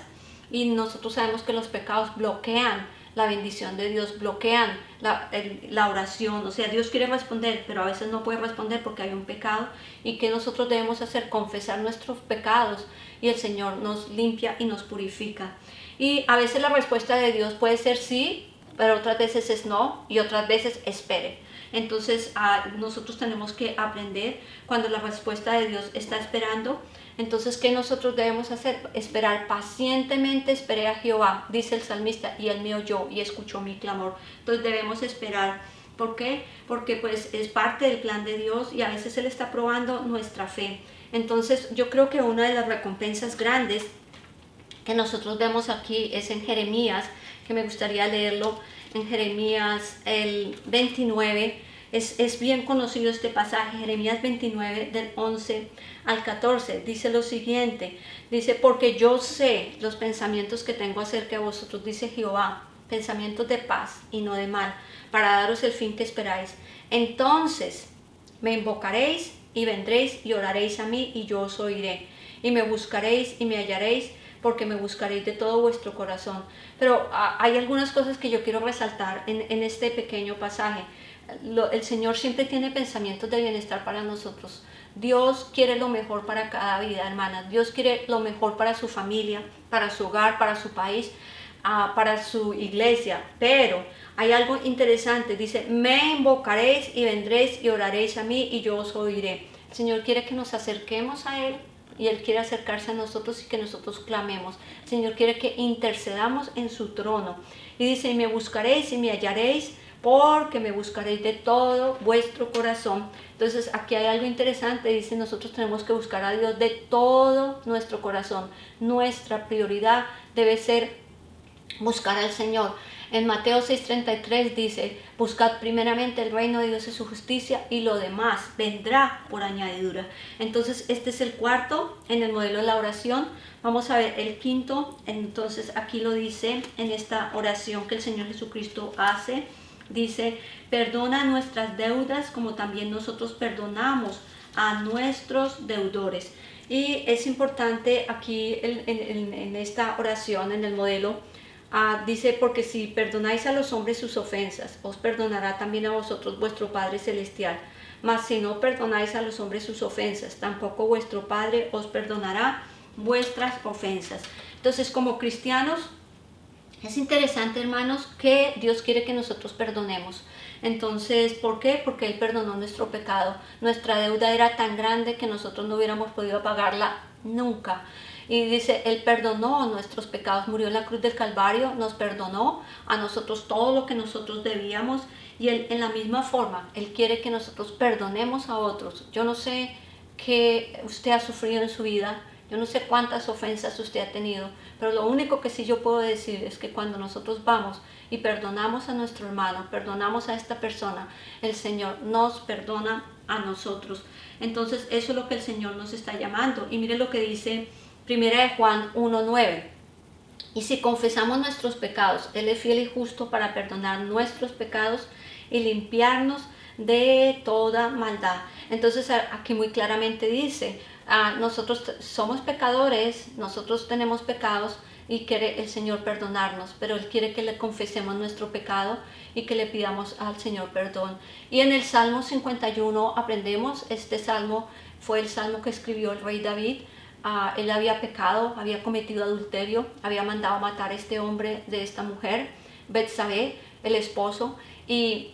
Speaker 1: y nosotros sabemos que los pecados bloquean la bendición de Dios, bloquean la oración. O sea, Dios quiere responder, pero a veces no puede responder porque hay un pecado. ¿Y qué nosotros debemos hacer? Confesar nuestros pecados y el Señor nos limpia y nos purifica. Y a veces la respuesta de Dios puede ser sí, pero otras veces es no y otras veces espere. Entonces nosotros tenemos que aprender cuando la respuesta de Dios está esperando. Entonces, ¿qué nosotros debemos hacer? Esperar pacientemente, esperé a Jehová, dice el salmista, y él me oyó y escuchó mi clamor. Entonces debemos esperar. ¿Por qué? Porque pues es parte del plan de Dios y a veces Él está probando nuestra fe. Entonces yo creo que una de las recompensas grandes que nosotros vemos aquí es en Jeremías, que me gustaría leerlo, en Jeremías el 29. Es bien conocido este pasaje, Jeremías 29 del 11 al 14, dice lo siguiente, dice, porque yo sé los pensamientos que tengo acerca de vosotros, dice Jehová, pensamientos de paz y no de mal, para daros el fin que esperáis. Entonces me invocaréis y vendréis y oraréis a mí y yo os oiré, y me buscaréis y me hallaréis, porque me buscaréis de todo vuestro corazón. Pero hay algunas cosas que yo quiero resaltar en este pequeño pasaje. El Señor siempre tiene pensamientos de bienestar para nosotros. Dios quiere lo mejor para cada vida, hermanas. Dios quiere lo mejor para su familia, para su hogar, para su país, para su iglesia. Pero hay algo interesante. Dice, me invocaréis y vendréis y oraréis a mí y yo os oiré. El Señor quiere que nos acerquemos a Él y Él quiere acercarse a nosotros y que nosotros clamemos. El Señor quiere que intercedamos en su trono. Y dice, y me buscaréis y me hallaréis, porque me buscaréis de todo vuestro corazón. Entonces aquí hay algo interesante, dice, nosotros tenemos que buscar a Dios de todo nuestro corazón. Nuestra prioridad debe ser buscar al Señor. En Mateo 6:33 dice, buscad primeramente el reino de Dios y su justicia y lo demás vendrá por añadidura. Entonces este es el cuarto en el modelo de la oración. Vamos a ver el quinto. Entonces aquí lo dice en esta oración que el Señor Jesucristo hace. Dice, perdona nuestras deudas como también nosotros perdonamos a nuestros deudores. Y es importante aquí en esta oración, en el modelo, dice, porque si perdonáis a los hombres sus ofensas, os perdonará también a vosotros vuestro Padre Celestial. Mas si no perdonáis a los hombres sus ofensas, tampoco vuestro Padre os perdonará vuestras ofensas. Entonces, como cristianos, es interesante, hermanos, que Dios quiere que nosotros perdonemos. Entonces, ¿por qué? Porque Él perdonó nuestro pecado. Nuestra deuda era tan grande que nosotros no hubiéramos podido pagarla nunca. Y dice, Él perdonó nuestros pecados, murió en la cruz del Calvario, nos perdonó a nosotros todo lo que nosotros debíamos. Y Él, en la misma forma, Él quiere que nosotros perdonemos a otros. Yo no sé qué usted ha sufrido en su vida, Yo no sé cuántas ofensas usted ha tenido, pero lo único que sí yo puedo decir es que cuando nosotros vamos y perdonamos a nuestro hermano, perdonamos a esta persona, el Señor nos perdona a nosotros. Entonces eso es lo que el Señor nos está llamando. Y mire lo que dice 1 Juan 1:9. Y si confesamos nuestros pecados, Él es fiel y justo para perdonar nuestros pecados y limpiarnos de toda maldad. Entonces aquí muy claramente dice, nosotros somos pecadores, nosotros tenemos pecados y quiere el Señor perdonarnos, pero Él quiere que le confesemos nuestro pecado y que le pidamos al Señor perdón. Y en el Salmo 51 aprendemos, este salmo fue el salmo que escribió el rey David. Él había pecado, había cometido adulterio, había mandado matar a este hombre de esta mujer, Betsabé, el esposo, y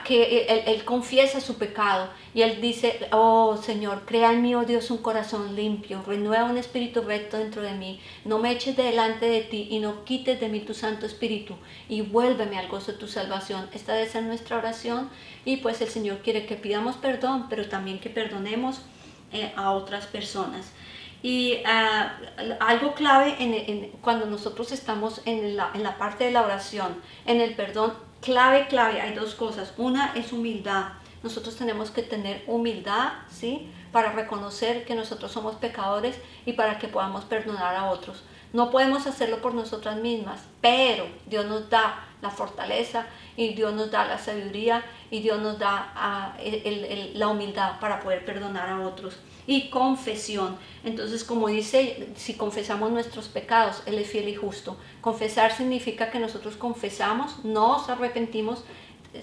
Speaker 1: que él confiesa su pecado y él dice, oh Señor, crea en mí, oh Dios, un corazón limpio, renueva un espíritu recto dentro de mí, no me eches delante de ti y no quites de mí tu Santo Espíritu y vuélveme al gozo de tu salvación. Esta debe ser nuestra oración y pues el Señor quiere que pidamos perdón, pero también que perdonemos a otras personas. Y algo clave cuando nosotros estamos en la parte de la oración, en el perdón, clave, hay dos cosas. Una es humildad. Nosotros tenemos que tener humildad, ¿sí? Para reconocer que nosotros somos pecadores y para que podamos perdonar a otros. No podemos hacerlo por nosotras mismas, pero Dios nos da la fortaleza y Dios nos da la sabiduría y Dios nos da la humildad para poder perdonar a otros. Y confesión. Entonces, como dice, si confesamos nuestros pecados, Él es fiel y justo. Confesar significa que nosotros confesamos, nos arrepentimos,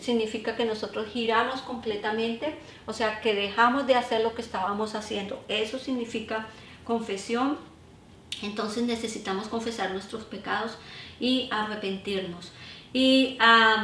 Speaker 1: significa que nosotros giramos completamente, o sea, que dejamos de hacer lo que estábamos haciendo. Eso significa confesión. Entonces necesitamos confesar nuestros pecados y arrepentirnos. Y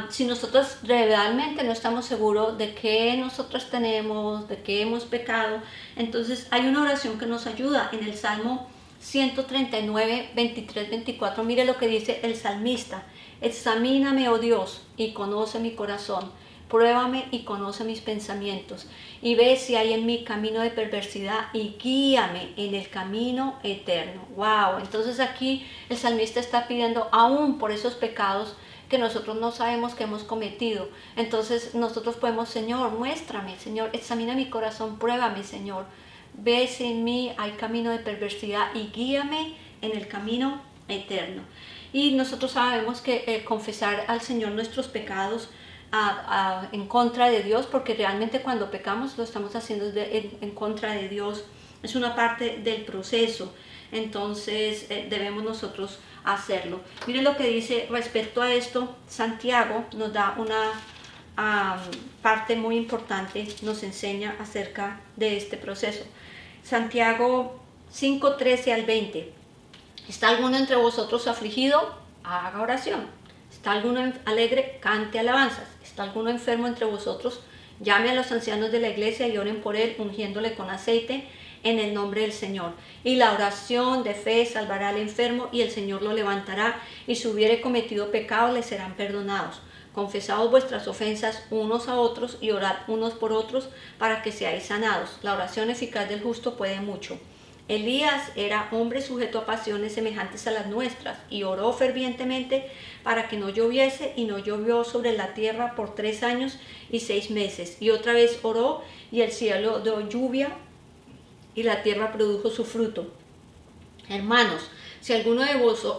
Speaker 1: si nosotros realmente no estamos seguros de qué nosotros tenemos, de qué hemos pecado, entonces hay una oración que nos ayuda en el Salmo 139, 23, 24. Mire lo que dice el salmista. Examíname, oh Dios, y conoce mi corazón. Pruébame y conoce mis pensamientos, y ve si hay en mí camino de perversidad y guíame en el camino eterno. Wow, entonces aquí el salmista está pidiendo aún por esos pecados que nosotros no sabemos que hemos cometido. Entonces nosotros podemos, Señor, muéstrame, Señor, examina mi corazón, pruébame, Señor. Ve si en mí hay camino de perversidad y guíame en el camino eterno. Y nosotros sabemos que confesar al Señor nuestros pecados en contra de Dios, porque realmente cuando pecamos lo estamos haciendo en contra de Dios, es una parte del proceso. Entonces debemos nosotros hacerlo. Miren lo que dice respecto a esto. Santiago nos da una parte muy importante, nos enseña acerca de este proceso. Santiago 5:13 al 20. ¿Está alguno entre vosotros afligido? Haga oración. ¿Está alguno alegre? Cante alabanzas. ¿Está alguno enfermo entre vosotros? Llame a los ancianos de la iglesia y oren por él, ungiéndole con aceite en el nombre del Señor. Y la oración de fe salvará al enfermo y el Señor lo levantará, y si hubiere cometido pecado le serán perdonados. Confesaos vuestras ofensas unos a otros y orad unos por otros para que seáis sanados. La oración eficaz del justo puede mucho. Elías era hombre sujeto a pasiones semejantes a las nuestras y oró fervientemente para que no lloviese, y no llovió sobre la tierra por 3 años y 6 meses. Y otra vez oró y el cielo dio lluvia y la tierra produjo su fruto. Hermanos, si alguno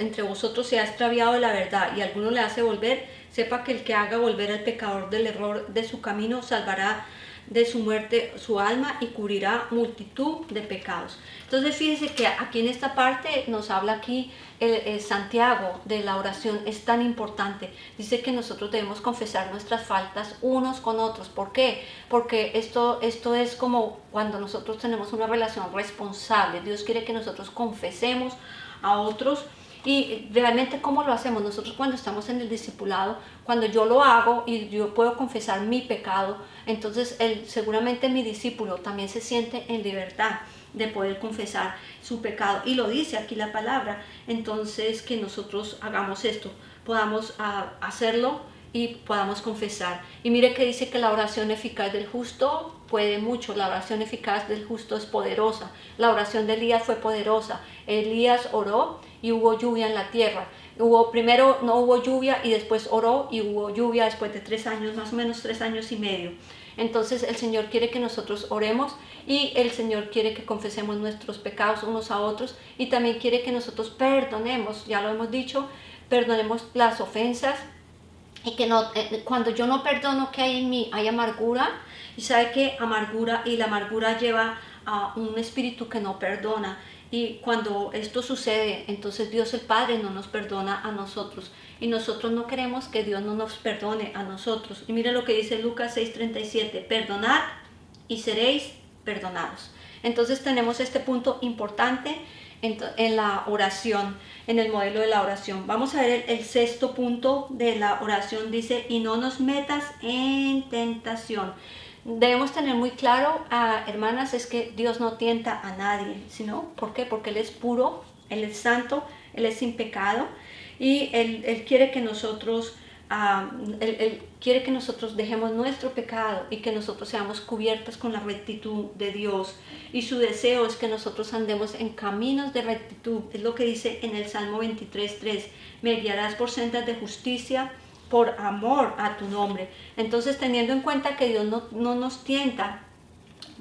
Speaker 1: entre vosotros se ha extraviado de la verdad y alguno le hace volver, sepa que el que haga volver al pecador del error de su camino salvará de su muerte su alma y cubrirá multitud de pecados. Entonces fíjense que aquí en esta parte nos habla aquí el Santiago de la oración, es tan importante. Dice que nosotros debemos confesar nuestras faltas unos con otros. ¿Por qué? Porque esto es como cuando nosotros tenemos una relación responsable. Dios quiere que nosotros confesemos a otros. Y realmente, ¿cómo lo hacemos? Nosotros cuando estamos en el discipulado, cuando yo lo hago y yo puedo confesar mi pecado, entonces seguramente mi discípulo también se siente en libertad de poder confesar su pecado. Y lo dice aquí la palabra. Entonces, que nosotros hagamos esto, podamos hacerlo y podamos confesar. Y mire que dice que la oración eficaz del justo puede mucho. La oración eficaz del justo es poderosa. La oración de Elías fue poderosa. Elías oró y hubo lluvia en la tierra. Primero no hubo lluvia y después oró y hubo lluvia después de 3 años, más o menos 3 años y medio. Entonces el Señor quiere que nosotros oremos y el Señor quiere que confesemos nuestros pecados unos a otros y también quiere que nosotros perdonemos, ya lo hemos dicho, perdonemos las ofensas y que no, cuando yo no perdono, que hay en mí, hay amargura, y sabe que amargura, y la amargura lleva a un espíritu que no perdona. Y cuando esto sucede, entonces Dios el Padre no nos perdona a nosotros. Y nosotros no queremos que Dios no nos perdone a nosotros. Y mire lo que dice Lucas 6:37, perdonad y seréis perdonados. Entonces tenemos este punto importante en la oración, en el modelo de la oración. Vamos a ver el sexto punto de la oración. Dice, y no nos metas en tentación. Debemos tener muy claro, hermanas, es que Dios no tienta a nadie, sino, ¿por qué? Porque Él es puro, Él es santo, Él es sin pecado y Él quiere que nosotros, Él quiere que nosotros dejemos nuestro pecado y que nosotros seamos cubiertos con la rectitud de Dios. Y su deseo es que nosotros andemos en caminos de rectitud. Es lo que dice en el Salmo 23:3, me guiarás por sendas de justicia, por amor a tu nombre. Entonces, teniendo en cuenta que Dios no nos tienta,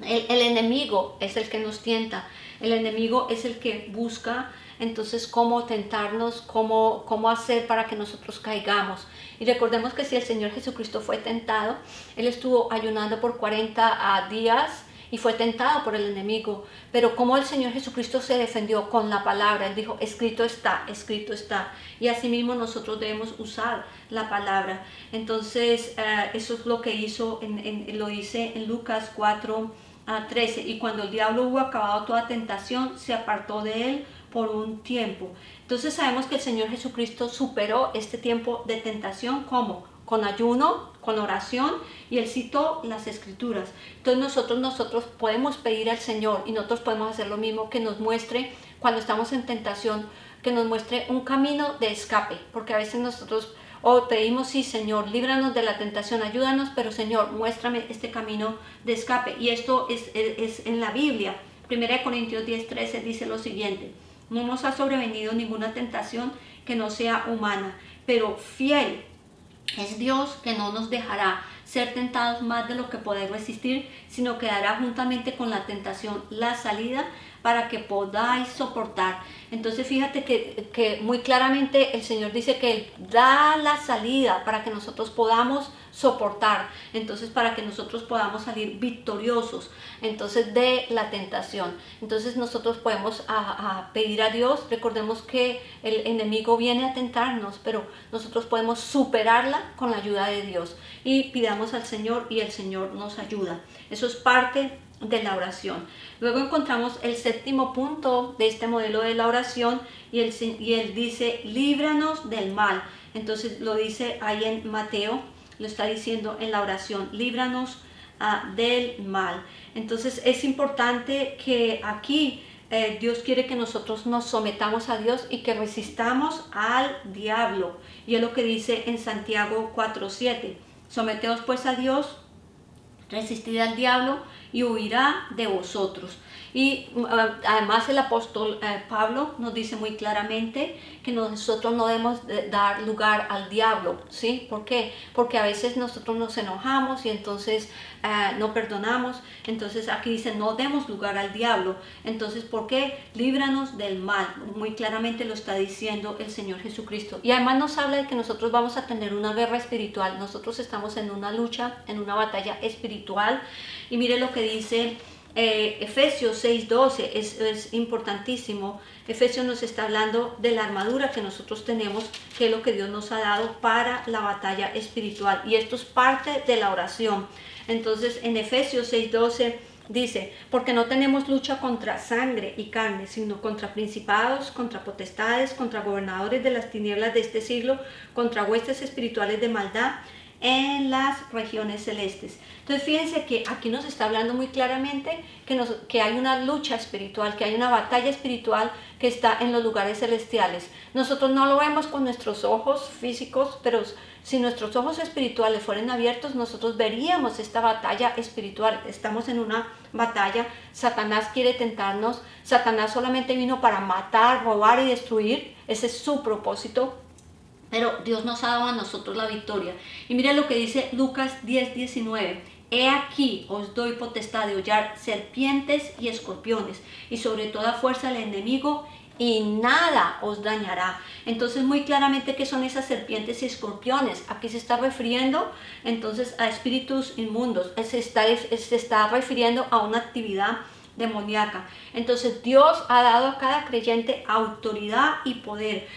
Speaker 1: el enemigo es el que nos tienta, el enemigo es el que busca entonces cómo tentarnos, cómo hacer para que nosotros caigamos. Y recordemos que si el Señor Jesucristo fue tentado, Él estuvo ayunando por 40 días y fue tentado por el enemigo, pero como el Señor Jesucristo se defendió con la palabra, Él dijo, escrito está, escrito está, y asimismo nosotros debemos usar la palabra. Entonces eso es lo que hizo, lo dice en Lucas 4:13, y cuando el diablo hubo acabado toda tentación, se apartó de él por un tiempo. Entonces sabemos que el Señor Jesucristo superó este tiempo de tentación, ¿cómo? Con ayuno, con oración, y Él citó las Escrituras. Entonces nosotros podemos pedir al Señor, y nosotros podemos hacer lo mismo, que nos muestre, cuando estamos en tentación, que nos muestre un camino de escape, porque a veces nosotros pedimos, sí Señor, líbranos de la tentación, ayúdanos, pero Señor, muéstrame este camino de escape. Y esto es en la Biblia. 1 Corintios 10:13 dice lo siguiente, no nos ha sobrevenido ninguna tentación que no sea humana, pero fiel es Dios, que no nos dejará ser tentados más de lo que poder resistir, sino que dará juntamente con la tentación la salida para que podáis soportar. Entonces fíjate que muy claramente el Señor dice que Él da la salida para que nosotros podamos soportar, entonces para que nosotros podamos salir victoriosos entonces de la tentación. Entonces nosotros podemos pedir a Dios. Recordemos que el enemigo viene a tentarnos, pero nosotros podemos superarla con la ayuda de Dios, y pidamos al Señor y el Señor nos ayuda. Eso es parte de la oración. Luego encontramos el séptimo punto de este modelo de la oración, y él dice, líbranos del mal. Entonces lo dice ahí en Mateo, lo está diciendo en la oración, líbranos del mal. Entonces es importante que aquí Dios quiere que nosotros nos sometamos a Dios y que resistamos al diablo. Y es lo que dice en Santiago 4:7, someteos pues a Dios, resistid al diablo y huirá de vosotros. Y además el apóstol Pablo nos dice muy claramente que nosotros no debemos dar lugar al diablo, ¿sí? ¿Por qué? Porque a veces nosotros nos enojamos y entonces no perdonamos. Entonces aquí dice, no demos lugar al diablo. Entonces, ¿por qué? Líbranos del mal. Muy claramente lo está diciendo el Señor Jesucristo. Y además nos habla de que nosotros vamos a tener una guerra espiritual. Nosotros estamos en una lucha, en una batalla espiritual. Y mire lo que dice Efesios 6:12, es importantísimo. Efesios nos está hablando de la armadura que nosotros tenemos, que es lo que Dios nos ha dado para la batalla espiritual, y esto es parte de la oración. Entonces en Efesios 6:12 dice, porque no tenemos lucha contra sangre y carne, sino contra principados, contra potestades, contra gobernadores de las tinieblas de este siglo, contra huestes espirituales de maldad en las regiones celestes. Entonces fíjense que aquí nos está hablando muy claramente que hay una lucha espiritual, que hay una batalla espiritual que está en los lugares celestiales. Nosotros no lo vemos con nuestros ojos físicos, pero si nuestros ojos espirituales fueran abiertos, nosotros veríamos esta batalla espiritual. Estamos en una batalla. Satanás quiere tentarnos. Satanás solamente vino para matar, robar y destruir. Ese es su propósito. Pero Dios nos ha dado a nosotros la victoria. Y miren lo que dice Lucas 10:19. He aquí os doy potestad de hollar serpientes y escorpiones, y sobre toda fuerza del enemigo, y nada os dañará. Entonces muy claramente que son esas serpientes y escorpiones. Aquí se está refiriendo entonces a espíritus inmundos. Se está refiriendo a una actividad demoníaca. Entonces Dios ha dado a cada creyente autoridad y poder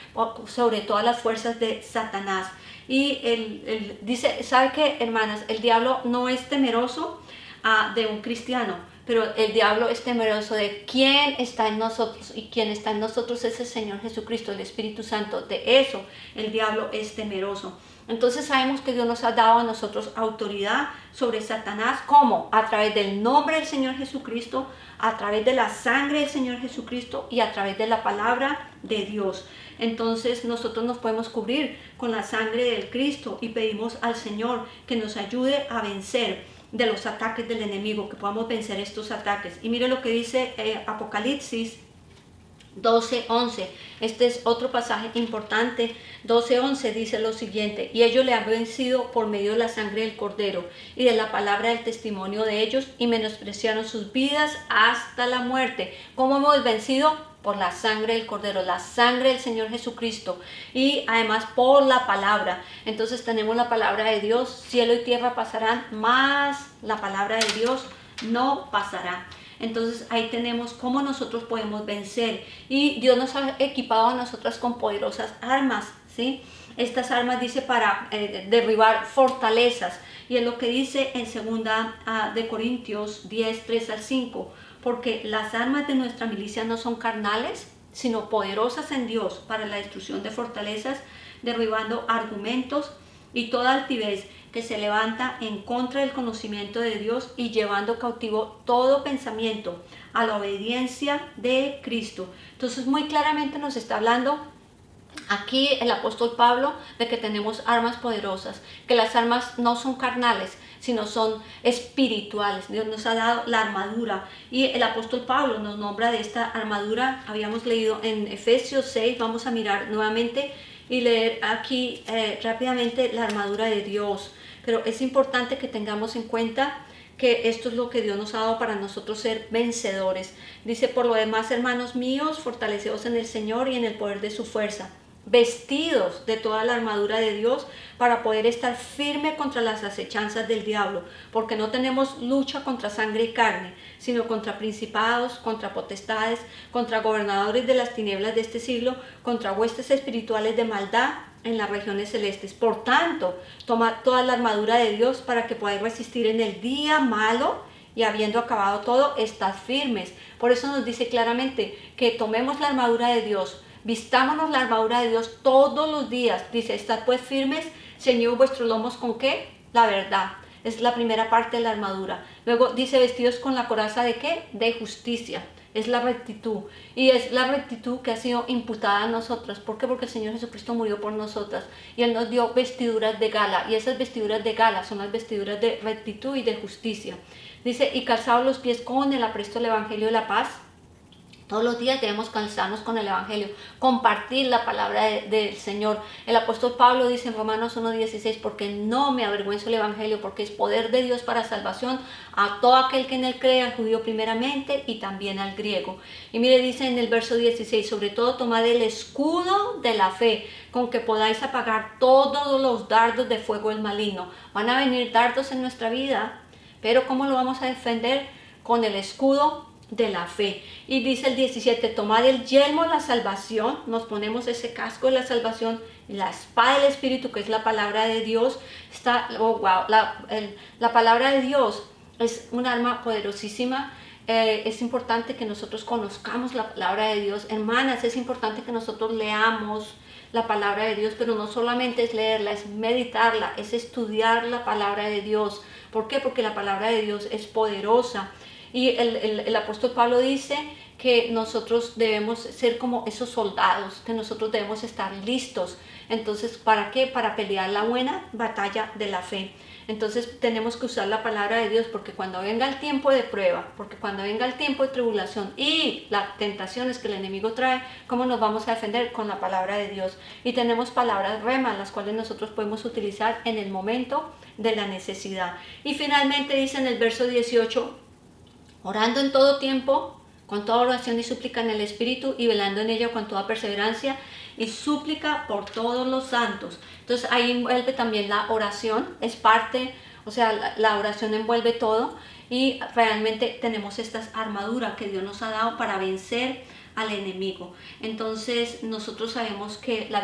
Speaker 1: sobre todas las fuerzas de Satanás. Y él dice, ¿sabe qué, hermanas? El diablo no es temeroso de un cristiano, pero el diablo es temeroso de quién está en nosotros, y quién está en nosotros es el Señor Jesucristo, el Espíritu Santo. De eso el diablo es temeroso. Entonces sabemos que Dios nos ha dado a nosotros autoridad sobre Satanás. ¿Cómo? A través del nombre del Señor Jesucristo, a través de la sangre del Señor Jesucristo y a través de la palabra de Dios. Entonces nosotros nos podemos cubrir con la sangre del Cristo y pedimos al Señor que nos ayude a vencer de los ataques del enemigo, que podamos vencer estos ataques. Y mire lo que dice Apocalipsis 12:11. Este es otro pasaje importante. 12:11 dice lo siguiente: y ellos le han vencido por medio de la sangre del Cordero y de la palabra del testimonio de ellos, y menospreciaron sus vidas hasta la muerte. ¿Cómo hemos vencido? Por la sangre del Cordero, la sangre del Señor Jesucristo, y además por la palabra. Entonces tenemos la palabra de Dios. Cielo y tierra pasarán, mas la palabra de Dios no pasará. Entonces ahí tenemos cómo nosotros podemos vencer, y Dios nos ha equipado a nosotras con poderosas armas, ¿sí? Estas armas dice para derribar fortalezas, y es lo que dice en 2 de Corintios 10:3-5, porque las armas de nuestra milicia no son carnales, sino poderosas en Dios para la destrucción de fortalezas, derribando argumentos y toda altivez que se levanta en contra del conocimiento de Dios, y llevando cautivo todo pensamiento a la obediencia de Cristo. Entonces muy claramente nos está hablando aquí el apóstol Pablo de que tenemos armas poderosas, que las armas no son carnales, sino son espirituales. Dios nos ha dado la armadura, y el apóstol Pablo nos nombra de esta armadura. Habíamos leído en Efesios 6, vamos a mirar nuevamente y leer aquí rápidamente la armadura de Dios. Pero es importante que tengamos en cuenta que esto es lo que Dios nos ha dado para nosotros ser vencedores. Dice: por lo demás, hermanos míos, fortaleceos en el Señor y en el poder de su fuerza, vestidos de toda la armadura de Dios para poder estar firme contra las acechanzas del diablo, porque no tenemos lucha contra sangre y carne, sino contra principados, contra potestades, contra gobernadores de las tinieblas de este siglo, contra huestes espirituales de maldad en las regiones celestes. Por tanto, tomad toda la armadura de Dios para que podáis resistir en el día malo, y habiendo acabado todo, estad firmes. Por eso nos dice claramente que tomemos la armadura de Dios, vistámonos la armadura de Dios todos los días. Dice: estad pues firmes, ceñidos vuestros lomos ¿con qué? La verdad. Es la primera parte de la armadura. Luego dice: vestidos con la coraza ¿de qué? De justicia. Es la rectitud, y es la rectitud que ha sido imputada a nosotros. ¿Por qué? Porque el Señor Jesucristo murió por nosotras, y Él nos dio vestiduras de gala, y esas vestiduras de gala son las vestiduras de rectitud y de justicia. Dice: y calzados los pies con el apresto del Evangelio de la paz. Todos los días debemos calzarnos con el Evangelio, compartir la palabra del Señor. El apóstol Pablo dice en Romanos 1:16: porque no me avergüenzo del Evangelio, porque es poder de Dios para salvación a todo aquel que en él cree, al judío primeramente y también al griego. Y mire, dice en el verso 16: sobre todo tomad el escudo de la fe, con que podáis apagar todos los dardos de fuego del maligno. Van a venir dardos en nuestra vida, pero ¿cómo lo vamos a defender? Con el escudo de la fe. Y dice el 17: tomad el yelmo de la salvación. Nos ponemos ese casco de la salvación, la espada del Espíritu, que es la palabra de Dios. La palabra de Dios es un arma poderosísima. Es importante que nosotros conozcamos la palabra de Dios. Hermanas, es importante que nosotros leamos la palabra de Dios, pero no solamente es leerla, es meditarla, es estudiar la palabra de Dios. ¿Por qué? Porque la palabra de Dios es poderosa. Y el apóstol Pablo dice que nosotros debemos ser como esos soldados, que nosotros debemos estar listos. Entonces, ¿para qué? Para pelear la buena batalla de la fe. Entonces tenemos que usar la palabra de Dios, porque cuando venga el tiempo de prueba, porque cuando venga el tiempo de tribulación y las tentaciones que el enemigo trae, ¿cómo nos vamos a defender? Con la palabra de Dios. Y tenemos palabras remas, las cuales nosotros podemos utilizar en el momento de la necesidad. Y finalmente dice en el verso 18, orando en todo tiempo, con toda oración y súplica en el Espíritu, y velando en ello con toda perseverancia y súplica por todos los santos. Entonces ahí envuelve también la oración, es parte, o sea, la oración envuelve todo, y realmente tenemos esta armadura que Dios nos ha dado para vencer al enemigo. Entonces nosotros sabemos que la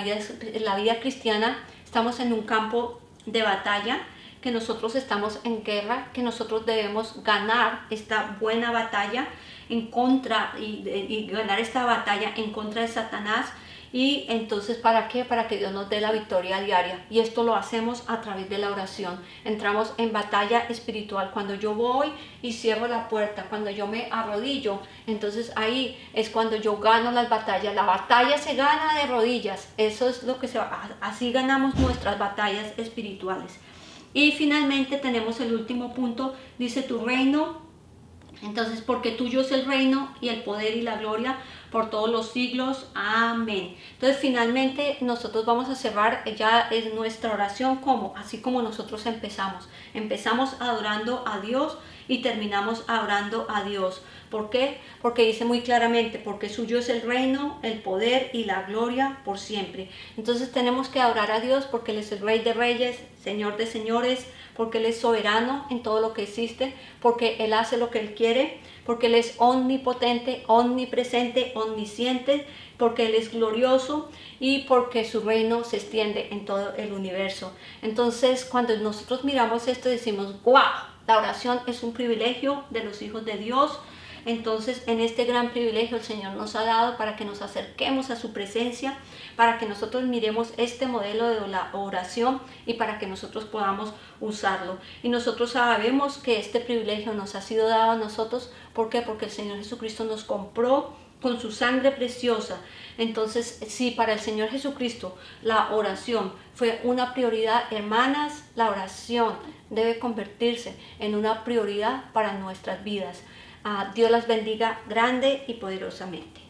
Speaker 1: vida cristiana, estamos en un campo de batalla, que nosotros estamos en guerra, que nosotros debemos ganar esta buena batalla en contra y ganar esta batalla en contra de Satanás. Y entonces, ¿para qué? Para que Dios nos dé la victoria diaria. Y esto lo hacemos a través de la oración. Entramos en batalla espiritual. Cuando yo voy y cierro la puerta, cuando yo me arrodillo, entonces ahí es cuando yo gano las batallas. La batalla se gana de rodillas. Eso es lo que así ganamos nuestras batallas espirituales. Y finalmente tenemos el último punto, dice tu reino. Entonces, porque tuyo es el reino y el poder y la gloria por todos los siglos. Amén. Entonces, finalmente nosotros vamos a cerrar ya es nuestra oración como, así como nosotros empezamos. Empezamos adorando a Dios y terminamos adorando a Dios. ¿Por qué? Porque dice muy claramente, porque suyo es el reino, el poder y la gloria por siempre. Entonces tenemos que adorar a Dios porque Él es el Rey de Reyes, Señor de Señores, porque Él es soberano en todo lo que existe, porque Él hace lo que Él quiere, porque Él es omnipotente, omnipresente, omnisciente, porque Él es glorioso y porque su reino se extiende en todo el universo. Entonces, cuando nosotros miramos esto, decimos, ¡guau! La oración es un privilegio de los hijos de Dios. Entonces, en este gran privilegio el Señor nos ha dado para que nos acerquemos a su presencia, para que nosotros miremos este modelo de la oración y para que nosotros podamos usarlo. Y nosotros sabemos que este privilegio nos ha sido dado a nosotros. ¿Por qué? Porque el Señor Jesucristo nos compró con su sangre preciosa. Entonces, si para el Señor Jesucristo la oración fue una prioridad, hermanas, la oración debe convertirse en una prioridad para nuestras vidas. Dios las bendiga grande y poderosamente.